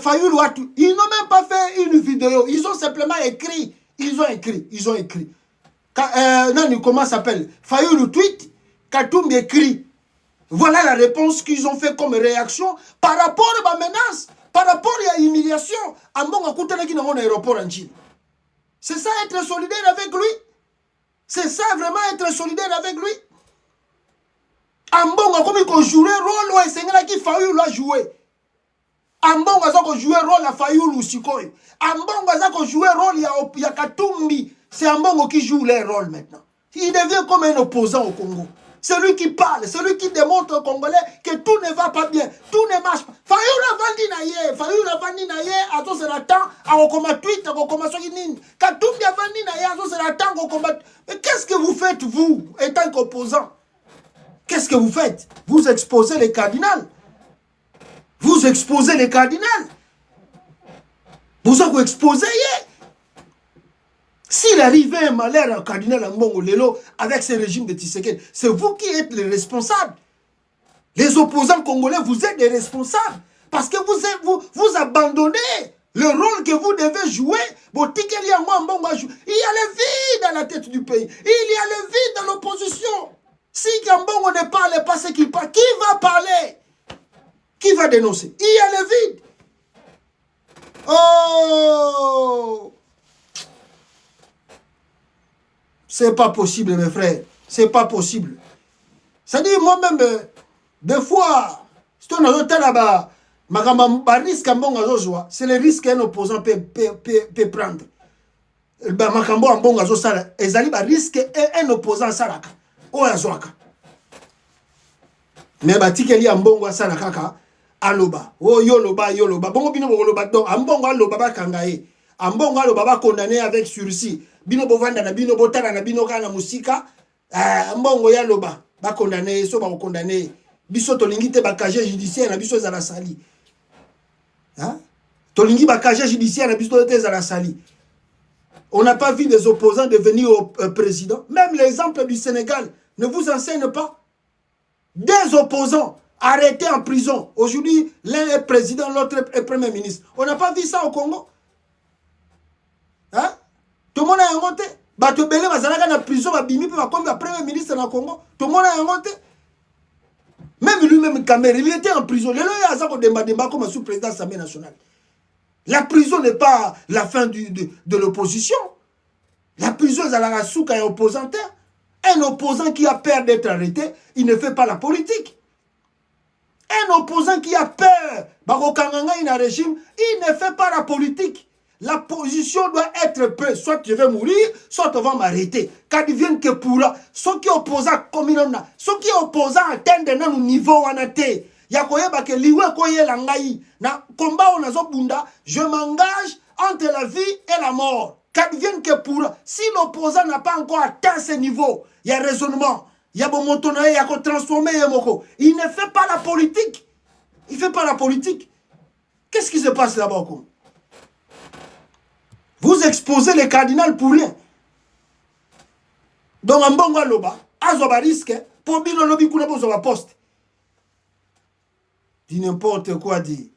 Fayoulou a tout. Ils n'ont même pas fait une vidéo. Ils ont simplement écrit. Ils ont écrit. Non, comment ça s'appelle? Fayoulou tweet. Katumbi écrit. Voilà la réponse qu'ils ont fait comme réaction par rapport à la menace, par rapport à l'humiliation. Ambongo a coûté dans l'aéroport en Chine. C'est ça être solidaire avec lui? C'est ça vraiment être solidaire avec lui? Ambongo a comme qu'on jouer rôle ou c'est là qui Fayoulou a joué. Ambongo a joué rôle à Fayoulou Sikoy. Ambongo a joué rôle il y a Katumbi. C'est Ambongo qui joue les rôles maintenant. Il devient comme un opposant au Congo. Celui qui parle, celui qui démontre aux Congolais que tout ne va pas bien, tout ne marche pas. Fayoulou a vandi na ye, ato se la temps à combat tweet, à combat soginine. Katumbi a vandi na ye, ato se la temps à combat. Mais qu'est-ce que vous faites vous, étant qu'opposant? Qu'est-ce que vous faites? Vous exposez les cardinals. Vous exposez les cardinals. Vous avez exposé hier. S'il arrivait un malheur au cardinal Ambongo Lelo avec ce régime de Tshisekedi, c'est vous qui êtes les responsables. Les opposants congolais, vous êtes les responsables. Parce que vous abandonnez le rôle que vous devez jouer. Il y a le vide dans la tête du pays. Il y a le vide dans l'opposition. Si Ambongo ne parle pas ce qu'il parle, qui va parler? Qui va dénoncer? Il y a le vide. Oh! C'est pas possible, mes frères. C'est pas possible. Ça dit, moi-même, des fois, c'est le risque qu'un opposant peut prendre. Risque un opposant salaka. Mais batikeli ambongo salaka aloba. Oh yoloba. Bongo bino boloba donc ambongo aloba bakangaye. Ambongo aloba ba condamné avec sursis. Bino bovanda na bino botala na bino kana musika. Ambongo ya loba ba condamné so ba condamné. Biso tolingi te ba casier judiciaire na biso za la sali. Hein? Tolingi ba casier judiciaire na biso te za la sali. On n'a pas vu des opposants devenir président. Même l'exemple du Sénégal ne vous enseigne pas. Des opposants arrêtés en prison. Aujourd'hui, l'un est président, l'autre est premier ministre. On n'a pas vu ça au Congo. Hein? Tout le monde a inventé. Batobele bazalaka na prison, babimi pe bakombi ba premier ministre na Congo. Tout le monde a inventé. Même lui-même Kamere, il était en prison. Le loya azako demba comme sous-président de l'Assemblée nationale. La prison n'est pas la fin de l'opposition. La prison est à la souka et opposante. Un opposant qui a peur d'être arrêté, il ne fait pas la politique. Un opposant qui a peur, un régime, il ne fait pas la politique. La position doit être prête. Soit je vais mourir, soit on va m'arrêter. Quand il vient que pour là, ceux qui opposent comme il en a, ceux qui opposent atteignent un niveau en athée. Yakoyeba ke liwe koye langai. Na combat on a bunda, je m'engage entre la vie et la mort. Quand vient que pour si l'opposant n'a pas encore atteint ce niveau, il y a raisonnement. Il y a bon montonné, il y a qu'on transformer Yemoko. Il ne fait pas la politique. Il ne fait pas la politique. Qu'est-ce qui se passe là-bas? Vous exposez les cardinals pour rien. Donc en bon loba, azoba risque pour bien le lobby kuna bozo poste. Dit n'importe quoi dit.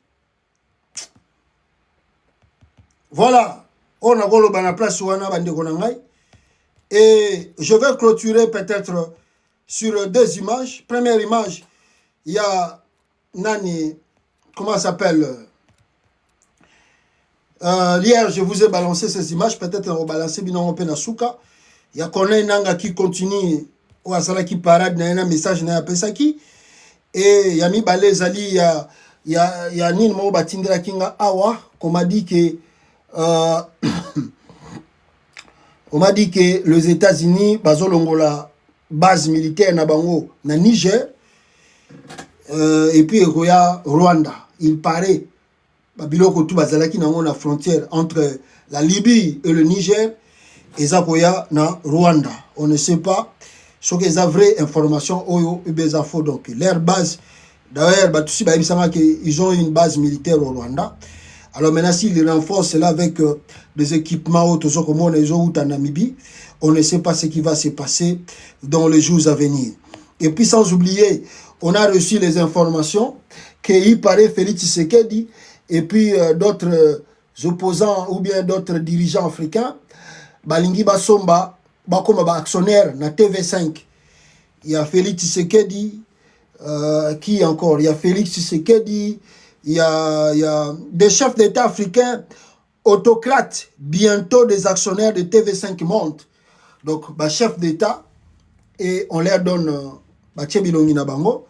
Voilà. On a golo bana place wana bande konangai. Et je vais clôturer peut-être sur deux images. Première image, il y a Nani, comment ça s'appelle? Hier, je vous ai balancé ces images, peut-être on va balancer Binongo Penasuka. Il y a Kone Nanga qui continue, ou Asala qui parade, il y a un message, il y a un Pesaki. Et il y a Mi Balé Zali, il y a Nil Mo Batindra Kinga Awa, qu'on m'a dit que on m'a dit que les États-Unis, bazolongola base militaire na bango na Niger, et puis il y a Rwanda. Il paraît babiloko tout bazalaki na la frontière entre la Libye et le Niger, et Zakoya na Rwanda. On ne sait pas ce que les vraies informations oyo ubeza faux. Donc leur base, d'ailleurs ils ont une base militaire au Rwanda. Alors maintenant, s'il renforce cela avec des équipements autres, comme on est en Namibie, on ne sait pas ce qui va se passer dans les jours à venir. Et puis sans oublier, on a reçu les informations qu'il paraît Félix Tshisekedi et puis d'autres opposants ou bien d'autres dirigeants africains, Balingi Basomba, comme actionnaire na TV5. Il y a Félix Tshisekedi, qui encore? Il y a Félix Tshisekedi, il y a des chefs d'État africains, autocrates, bientôt des actionnaires de TV5 montent. Donc, chef d'État, et on leur donne Tchebilongi na bango,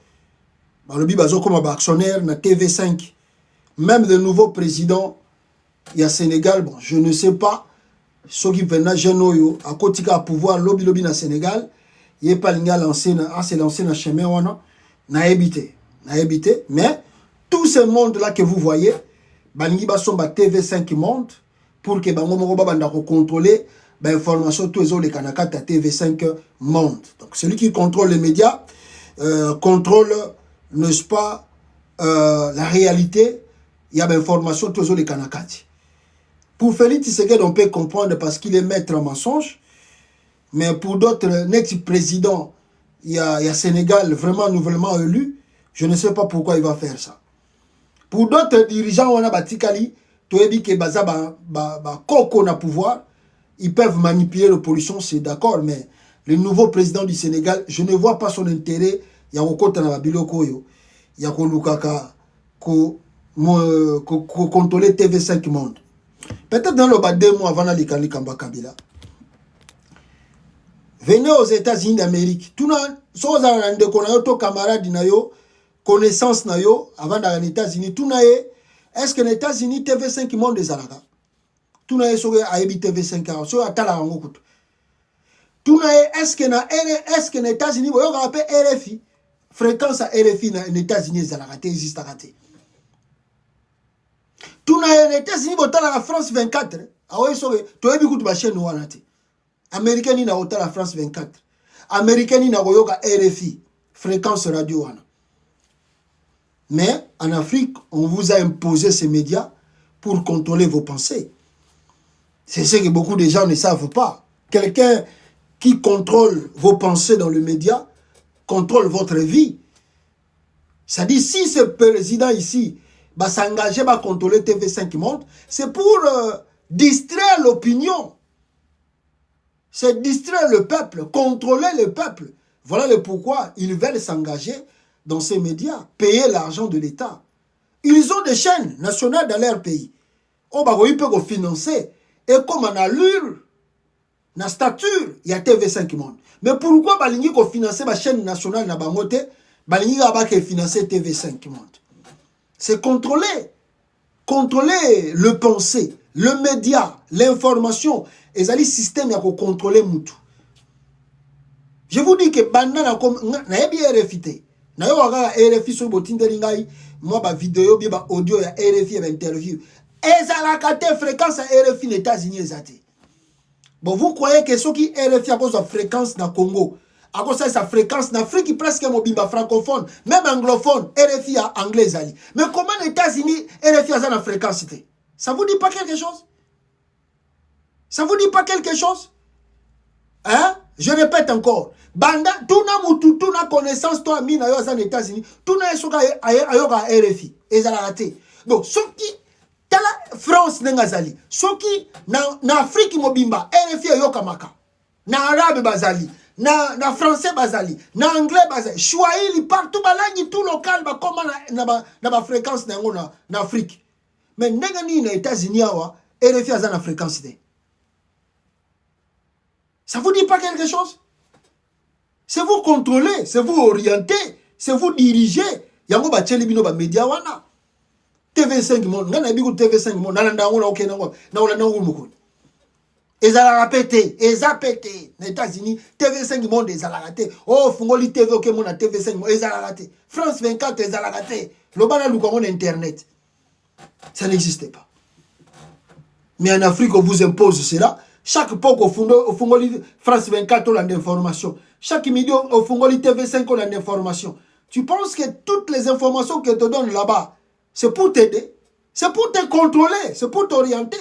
balobi bazo comme actionnaire na TV5. Même le nouveau président, il y a Sénégal, bon, je ne sais pas, ceux qui viennent Genoyo, à côté à pouvoir, lobby na Sénégal, il n'y a pas lancé na chemin wana, na évité, mais tout ce monde-là que vous voyez, balingi basomba TV5 monte pour que bango moko banda contrôler l'information tous les kanaka ta TV5 monte. Donc celui qui contrôle les médias contrôle, n'est-ce pas, la réalité. Il y a l'information tous les kanaka. Pour Félix Tshisekedi, on peut comprendre parce qu'il est maître en mensonge, mais pour d'autres ex-présidents, il y a Sénégal vraiment nouvellement élu, je ne sais pas pourquoi il va faire ça. Pour d'autres dirigeants, on a Batikali, que Baza Koko na pouvoir, ils peuvent manipuler l'opposition, c'est d'accord, mais le nouveau président du Sénégal, je ne vois pas son intérêt. Il y a Okota na Babiloko, il y a Kolukaka, contrôler TV5 Monde. Peut-être dans le bas 2 mois avant d'aller Kamba Kabila. Venez aux États-Unis d'Amérique. Tout le monde, camarade connaissance na yo avant d'aller aux États-Unis. Tout est-ce que les États-Unis TV5 Monde des Alaga? Tout na est à TV5 so atala ngokutu. Tout est-ce que les États-Unis vous rappelle RFI fréquence à RFI dans les États-Unis des Alaga existe à rater. Tout les États-Unis vous la France 24. Ah ouais so to ebi kutu ba chaîne wana te. Américain ni na hôtel la France 24. Américain ni na goyoka RFI fréquence radio wana. Mais en Afrique, on vous a imposé ces médias pour contrôler vos pensées. C'est ce que beaucoup de gens ne savent pas. Quelqu'un qui contrôle vos pensées dans le média contrôle votre vie. Ça dit, si ce président ici va s'engager à contrôler TV5 Monde, c'est pour distraire l'opinion. C'est distraire le peuple, contrôler le peuple. Voilà le pourquoi ils veulent s'engager dans ces médias, payer l'argent de l'État. Ils ont des chaînes nationales dans leur pays. Ils peuvent financer. Et comme en allure, na stature, il y a TV5 Monde. Mais pourquoi Balingi ko financer ma chaîne nationale na bangote, Balingi va financer TV5 Monde? C'est contrôler. Contrôler le pensée, le média, l'information. Et ça, le système qui a contrôlé Moutou. Je vous dis que Bandana comme na bien RFI. Na yo ga RFI so botindeli ngai moi ba vidéo bi ba audio ya RFI ba interview. Ezalaka te fréquence à RFI les États-Unis ezate. Bon vous croyez que ceux qui RFI à cause de fréquence na Congo, à cause de sa fréquence en Afrique presque mobimba francophone, même anglophone, RFI à anglais zali. Mais comment les États-Unis RFI a la fréquence? Ça vous dit pas quelque chose? Ça vous dit pas quelque chose? Hein? Je répète encore. Banda, tout na connaissance, toi, mina yo aux États-Unis, tout na soka ayoka RFI, ezalate. Donc, ceux qui, tala France n'engazali, ceux qui, na Afrique mobimba, RFI ayoka maka, na arabe bazali, na français bazali, na anglais bazali, Swahili, partout balangi, tout local, ba koma na ba fréquence na Afrique. Mais n'engani na États-Unis awa, RFI a na fréquence de. Ça vous dit pas quelque chose? C'est vous contrôler, c'est vous orienter, c'est vous diriger. Yango ba tchelibino ba media wana. TV5 Monde, ngana biku TV5 Monde, nalanda ngona okena na olanda ngumuko. Ezala pété, eza pété. Les États-Unis, TV5 Monde ezala raté. Oh, fungoli TV ok mona TV5 Monde ezala raté. France 24 ezala raté. Le bana lukongo internet. Ça n'existait pas. Mais en Afrique, on vous impose cela. Chaque poc au Fungoli France 24 on a d'informations. Chaque midi au Fungoli TV5 on a d'informations. Tu penses que toutes les informations que te donnent là-bas, c'est pour t'aider? C'est pour te contrôler, c'est pour t'orienter.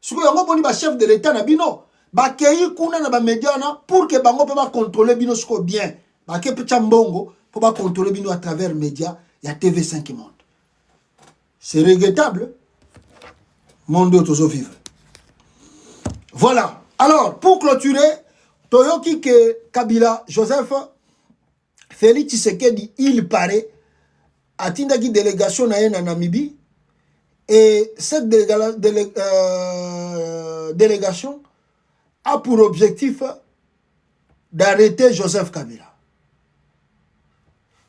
Ce que yango boni ba chef de l'état na bino, ba kei kuna na ba média na pour que bango peut ba contrôler bino ce bien. Ba ke petit mbongo pour ba contrôler bino à travers média, il y a TV5 Monde. C'est regrettable. Monde autoso vivre. Voilà. Alors, pour clôturer, Toyoki que Kabila, Joseph Félix Tshisekedi, il paraît, a tindaki délégation na Namibie. Et cette délégation a pour objectif d'arrêter Joseph Kabila.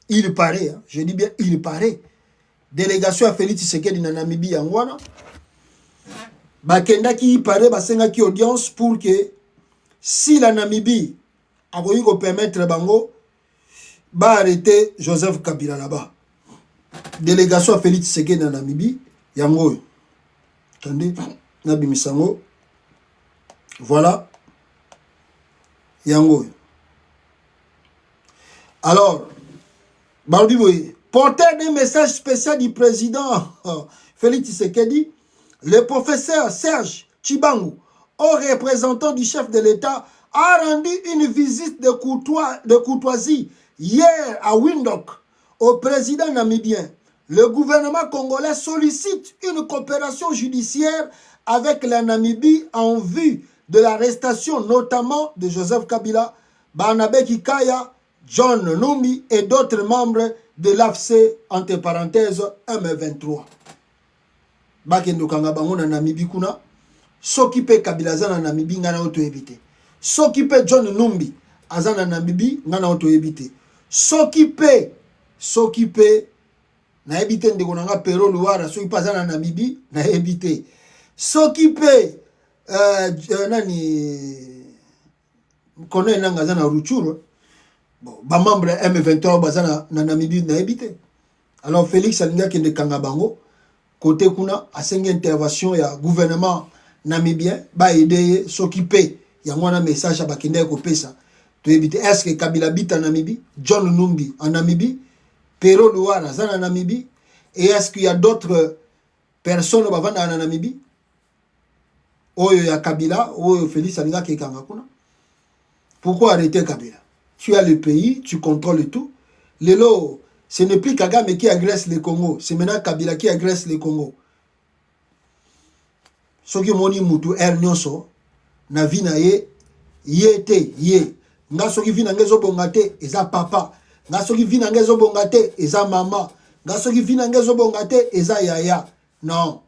Il paraît, hein, je dis bien il paraît. Délégation à Félix Tshisekedi na Namibie Angwana. Bakenda qui paraît, basenga qui audience pour que si la Namibie a voulu permettre Bango, va arrêter Joseph Kabila là-bas. Délégation à Félix Tshisekedi na Namibie. Yango. Attendez, Nabi Misango. Voilà. Yango. Alors, Barbiboy, porteur des messages spéciaux du président Félix Tshisekedi, le professeur Serge Chibangu, au représentant du chef de l'État, a rendu une visite de courtoisie hier à Windhoek au président namibien. Le gouvernement congolais sollicite une coopération judiciaire avec la Namibie en vue de l'arrestation notamment de Joseph Kabila, Barnabé Kikaya, John Numbi et d'autres membres de l'AFC, entre parenthèses M23. Bakendo kanga bango na Namibie kuna, s'occuper Kabila za na Namibie ngana auto éviter. S'occuper John Numbi aza na Namibie ngana auto éviter. S'occuper na éviter ndeko nanga Pero Luara soki pas na Namibie na éviter. S'occuper nani connaît nanga za na Rutshuru. Bon, ba membre M23 baza na Namibie na éviter. Alors Félix alinga kende kanga bango côté kuna asengi intervention ya gouvernement namibien ba aider s'occuper ya ngwana message ba kende ko pesa to éviter. Est-ce que Kabila habite en Namibie, John Numbi en Namibie, Pero Luara za na Namibie, et est-ce qu'il y a d'autres personnes ba vanda na Namibie oyo ya Kabila oyo Félix alinga ke kanga kuna? Pourquoi arrêter Kabila? Tu as le pays, tu contrôles tout. Lelo, ce n'est plus Kagame qui agresse le Congo, c'est maintenant Kabila qui agresse le Congo. Ce qui moni mutu nyonso na vi na ye te ye. Nga soki vi na ngezo bongate eza papa. Nga soki vi na ngezo bongate eza mama. Nga soki vi na ngezo bongate eza yaya. Non.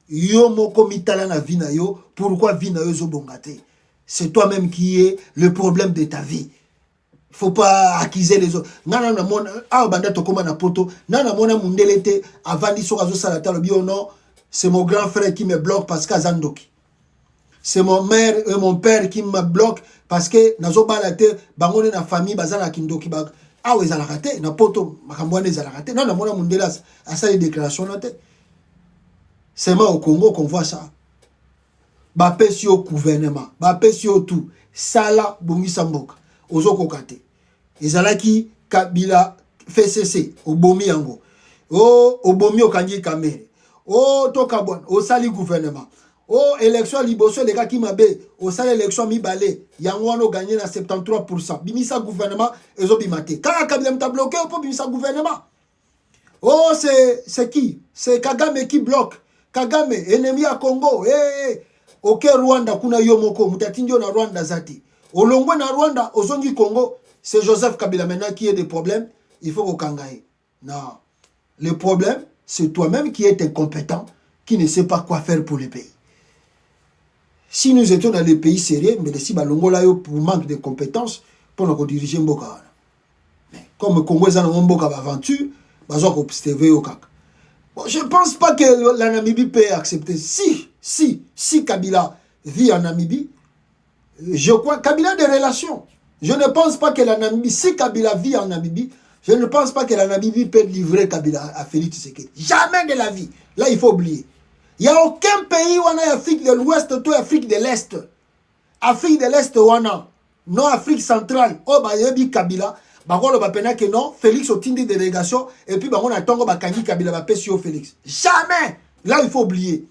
Yo moko mitala na vi na yo, pourquoi vi na yo zo bongate? C'est toi-même qui est le problème de ta vie. Il ne faut pas accuser les autres. Nana na mona a banda to koma na poto, nana mona mundelete avandi so kazo salata le bio non, c'est mon grand frère qui me bloque parce qu'azandoki. C'est mon mère et mon père qui me bloque parce que nazo balate bangone na famille bazana kindoki ba. Ah oui, ezala raté na poto makambwane ezala raté. Nana mona mundelas a ça les déclarations na tête. C'est moi au Congo qu'on voit ça. Ba pesi au gouvernement, ba pesi au tout. Sala bongisa mboka. Ozoko kate. Ezalaki Kabila fait cesser obomi yango. Oh obomi okangi kamere. Oh tokabon au sali gouvernement. Oh élection liboso les gars qui mabe au sali élection mi balé yango ono gagné na 73%. Bimisa gouvernement ezobimate. Quand Kabila m'a bloqué pour bimisa gouvernement. Oh c'est qui? C'est Kagame qui bloque. Kagame ennemi à Congo. OK Rwanda kuna yomoko mutatindio na Rwanda zati. Olongwe na Rwanda, ozongi Congo, c'est Joseph Kabila maintenant qui a des problèmes, il faut qu'Okangaye. Non. Le problème, c'est toi-même qui es incompétent, qui ne sais pas quoi faire pour le pays. Si nous étions dans les pays sérieux, mais si Balongo là pour manque de compétences, pour nous diriger Mboka. Comme le Congo est dans Mboka aventure, bazo ko steve au kak. Bon, je ne pense pas que la Namibie peut accepter. Si Kabila vit en Namibie, je crois Kabila des relations. Je ne pense pas que la Namibie, si Kabila vit en Namibie, je ne pense pas que la Namibie peut livrer Kabila à Félix Tshisekedi. Jamais de la vie. Là, il faut oublier. Il n'y a aucun pays où on a Afrique de l'Ouest, tout Afrique de l'Est. Afrique de l'Est, on a. Non, Afrique centrale. Oh, bah, il y a Kabila. Bah, on va penser que non, Félix a une délégation. Et puis, bah, on a Tongo, bah, Kangi Kabila, bah, Pessio Félix. Jamais. Là, il faut oublier.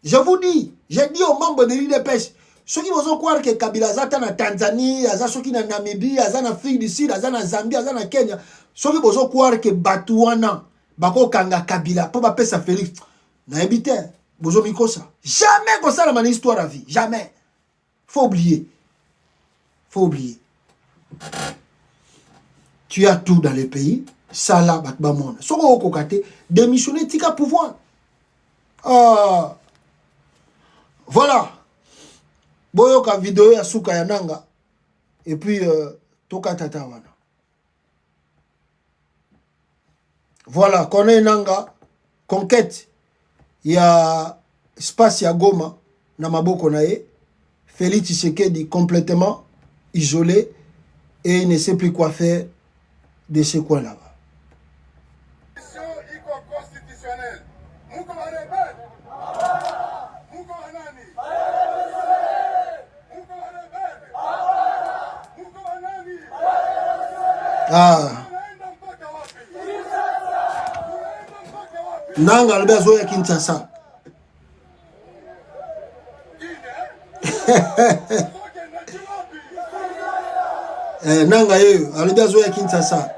Je vous dis, j'ai dit aux membres de l'IDPS, ceux qui vont croire que Kabila est en Tanzanie, ceux qui sont en Namibie, en Afrique du Sud, en Zambie, en Kenya, ceux qui vont croire que Batouana, Bako Kanga Kabila, pour pas ça Félix, n'habite, bozo mikosa. Jamais comme ça dans mon histoire à vie, jamais. Faut oublier. Faut oublier. Tu as tout dans les pays, ça là, batbamon. Soko okokate, démissionner, tika pouvoir. Voilà. Boyoka vidéo ya suka ya nanga. Et puis, toka tata wana. Voilà, connaît nanga. Conquête. Il y a espace ya Goma. Na maboko na ye. Félix Tshisekedi complètement isolé. Et il ne sait plus quoi faire de ce coin là-bas. Nanga alibia zo ya Kinshasa. Nanga yeyo alibia zo ya Kinshasa.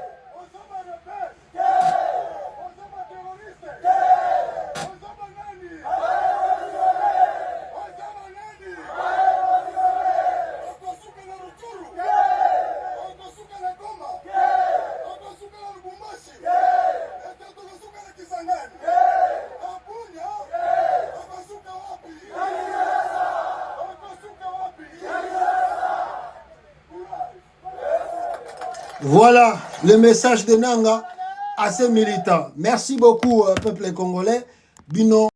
Voilà le message de Nanga à ces militants. Merci beaucoup, peuple congolais. Bino.